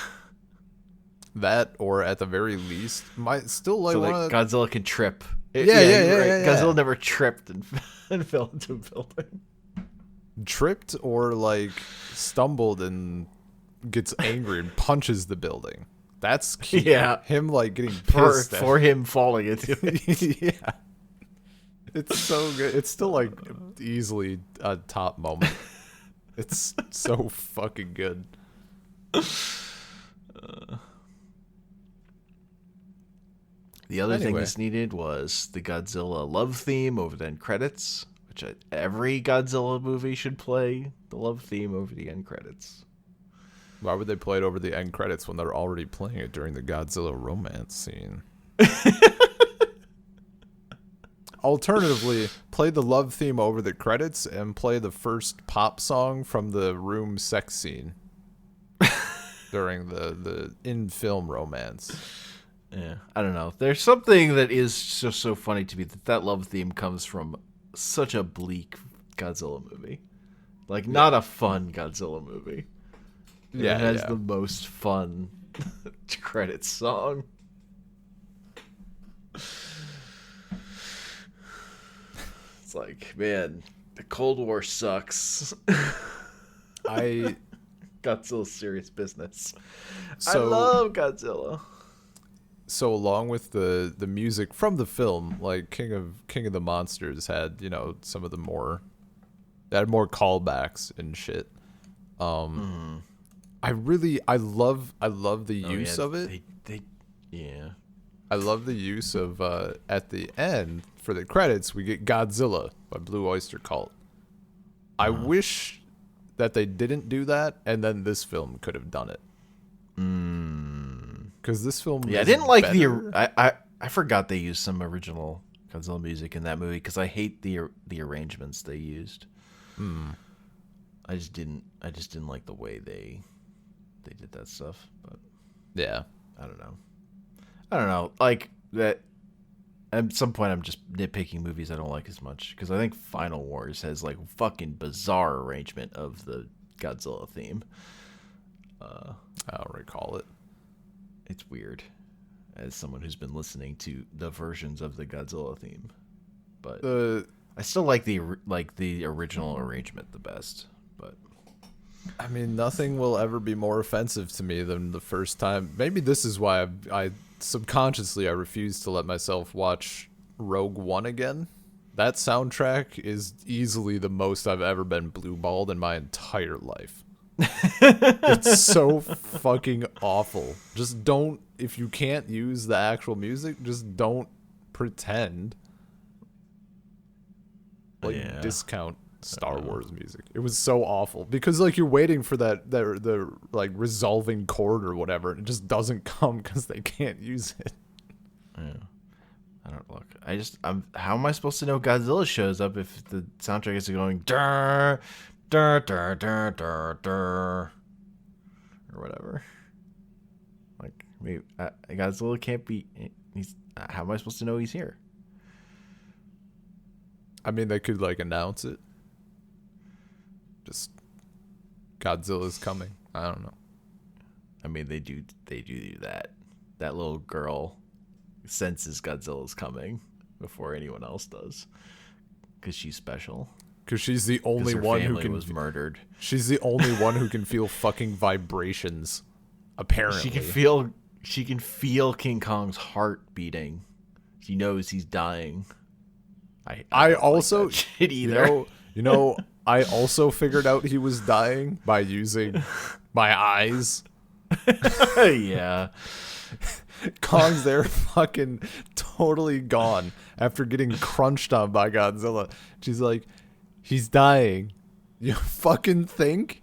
That, or at the very least, might still like So one that of Godzilla can trip. Yeah. Godzilla never tripped and fell into a building. tripped or like stumbled and gets angry and punches the building. That's key. Yeah. Him like getting pissed For him falling into it. yeah. It's so good. It's still like easily a top moment. It's so fucking good. The other thing Anyway. this needed was the Godzilla love theme over the end credits, which every Godzilla movie should play the love theme over the end credits. Why would they play it over the end credits when they're already playing it during the Godzilla romance scene? Alternatively, play the love theme over the credits and play the first pop song from the room sex scene during the in-film romance. Yeah, I don't know. There's something that is just so funny to me that love theme comes from such a bleak Godzilla movie. Like, not a fun Godzilla movie. Yeah, it has the most fun credits song. It's like, man, the Cold War sucks. Godzilla's serious business. I love Godzilla. So along with the music from the film, like King of the Monsters had, some of the more callbacks and shit. I love the use of it. I love the use of at the end for the credits we get Godzilla by Blue Oyster Cult. I wish that they didn't do that, and then this film could have done it. Because this film, I didn't like I forgot they used some original Godzilla music in that movie because I hate the arrangements they used. I just didn't like the way they did that stuff. But yeah, I don't know. Like that. At some point, I'm just nitpicking movies I don't like as much because I think Final Wars has like fucking bizarre arrangement of the Godzilla theme. I don't recall it. It's weird, as someone who's been listening to the versions of the Godzilla theme, but I still like the original arrangement the best. But I mean, nothing will ever be more offensive to me than the first time. Maybe this is why I subconsciously I refuse to let myself watch Rogue One again. That soundtrack is easily the most I've ever been blue-balled in my entire life. It's so fucking awful. Just don't, if you can't use the actual music, just don't pretend. Discount Star Wars music. It was so awful because like you're waiting for the like resolving chord or whatever, and it just doesn't come because they can't use it. Yeah. I don't look. How am I supposed to know Godzilla shows up if the soundtrack is going dur dur dur dur dur dur or whatever? Like maybe Godzilla can't be. He's. How am I supposed to know he's here? I mean, they could like announce it. Just Godzilla's coming. I don't know. I mean, they do that. That little girl senses Godzilla's coming before anyone else does, because she's special. Because she's the only one who can was murdered. She's the only one who can feel fucking vibrations. Apparently, She can feel King Kong's heart beating. She knows he's dying. I also like shit either. You know, I also figured out he was dying by using my eyes. Yeah. Kong's there fucking totally gone after getting crunched on by Godzilla. She's like, he's dying. You fucking think?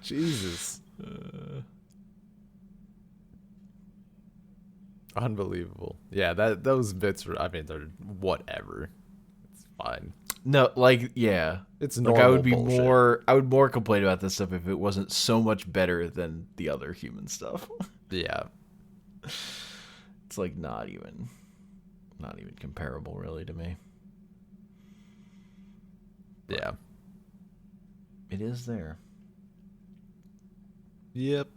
Jesus. Unbelievable. Yeah, those bits were, I mean, they're whatever. It's fine. No, like, yeah. It's like normal bullshit. I would more complain about this stuff if it wasn't so much better than the other human stuff. Yeah. It's like not even comparable really to me. Yeah. It is there. Yep.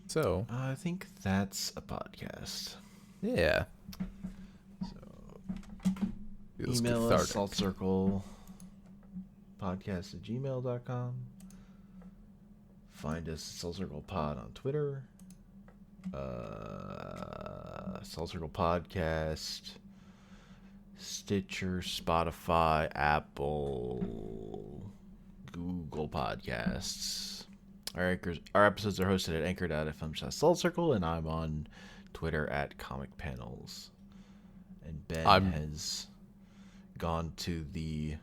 So, I think that's a podcast. yeah. So Feels email cathartic. us saltcirclepodcast@gmail.com. Find us Salt Circle Pod on Twitter. Salt Circle Podcast, Stitcher, Spotify, Apple, Google Podcasts. Our episodes are hosted at anchor.fm/saltcircle, and I'm on Twitter at Comic Panels. And Ben has gone to the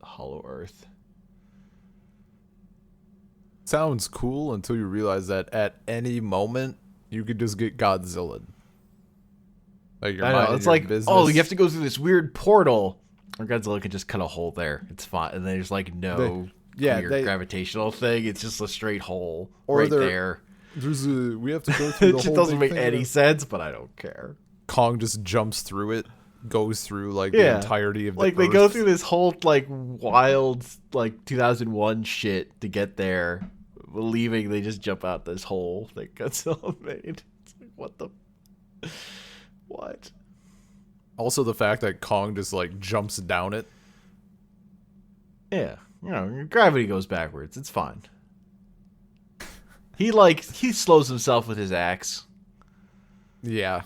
Hollow Earth. Sounds cool until you realize that at any moment you could just get Godzilla. Like you're minding It's your like, business. oh, you have to go through this weird portal. Or Godzilla can just cut a hole there. It's fine. And there's like no weird gravitational thing. It's just a straight hole there. We have to go through the It just whole doesn't big make thing any again. sense, but I don't care. Kong just jumps through it, goes through like the entirety of the like they Earth. go through this whole like wild like 2001 shit to get there. Leaving, they just jump out this hole that Godzilla made. It's like, what? Also, the fact that Kong just like jumps down it. Yeah, gravity goes backwards. It's fine. He slows himself with his axe. Yeah.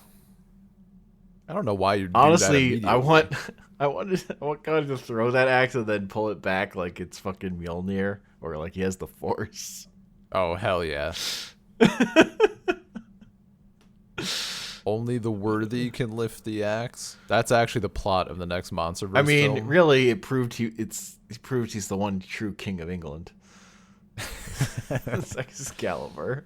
I don't know why you. Honestly, I want Kong to throw that axe and then pull it back like it's fucking Mjolnir or like he has the Force. Oh hell yeah. Only the worthy can lift the axe. That's actually the plot of the next MonsterVerse I mean, film. really, it proved he's the one true king of England. It's Excalibur.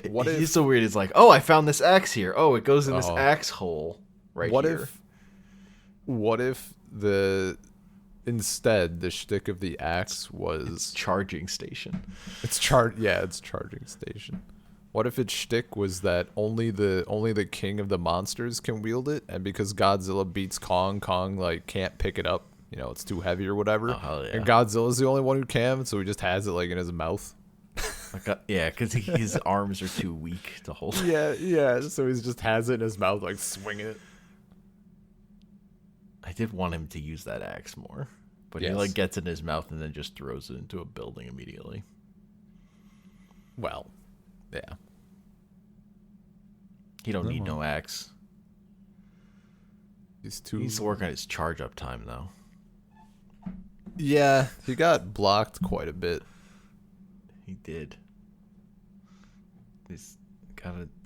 He's so weird. It's like, oh, I found this axe here. Oh, it goes in this axe hole here. What if instead the shtick of the axe was charging station? It's charging station. What if its shtick was that only the king of the monsters can wield it, and because Godzilla beats Kong like can't pick it up, it's too heavy or whatever. Oh, hell yeah. And Godzilla's the only one who can, so he just has it like in his mouth. Yeah, because his arms are too weak to hold. Yeah. So he just has it in his mouth, like swinging it. I did want him to use that axe more, but he gets it in his mouth and then just throws it into a building immediately. Well, yeah. He don't need no axe. He needs to work on his charge up time though. Yeah, he got blocked quite a bit. He did.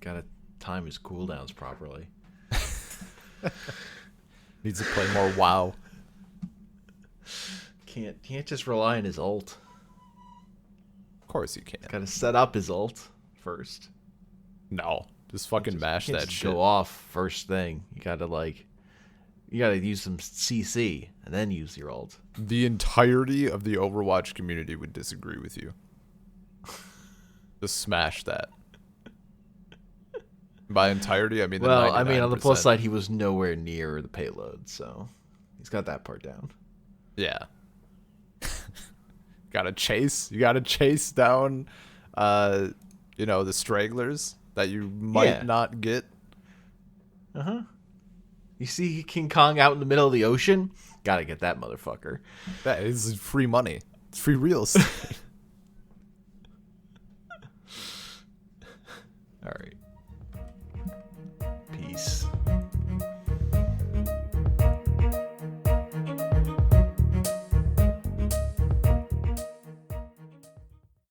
Gotta time his cooldowns properly. Needs to play more WoW. Can't just rely on his ult. Of course you can. Gotta set up his ult first. No, just fucking mash Can't that just shit. go off first thing. You gotta use some CC and then use your ult. The entirety of the Overwatch community would disagree with you. Just smash that. By entirety, I mean Well, I mean, on the plus 99%. side, he was nowhere near the payload, so he's got that part down. Yeah. Gotta chase. You gotta chase down, the stragglers that you might not get. You see King Kong out in the middle of the ocean? Gotta get that motherfucker. That is free money. It's free real estate.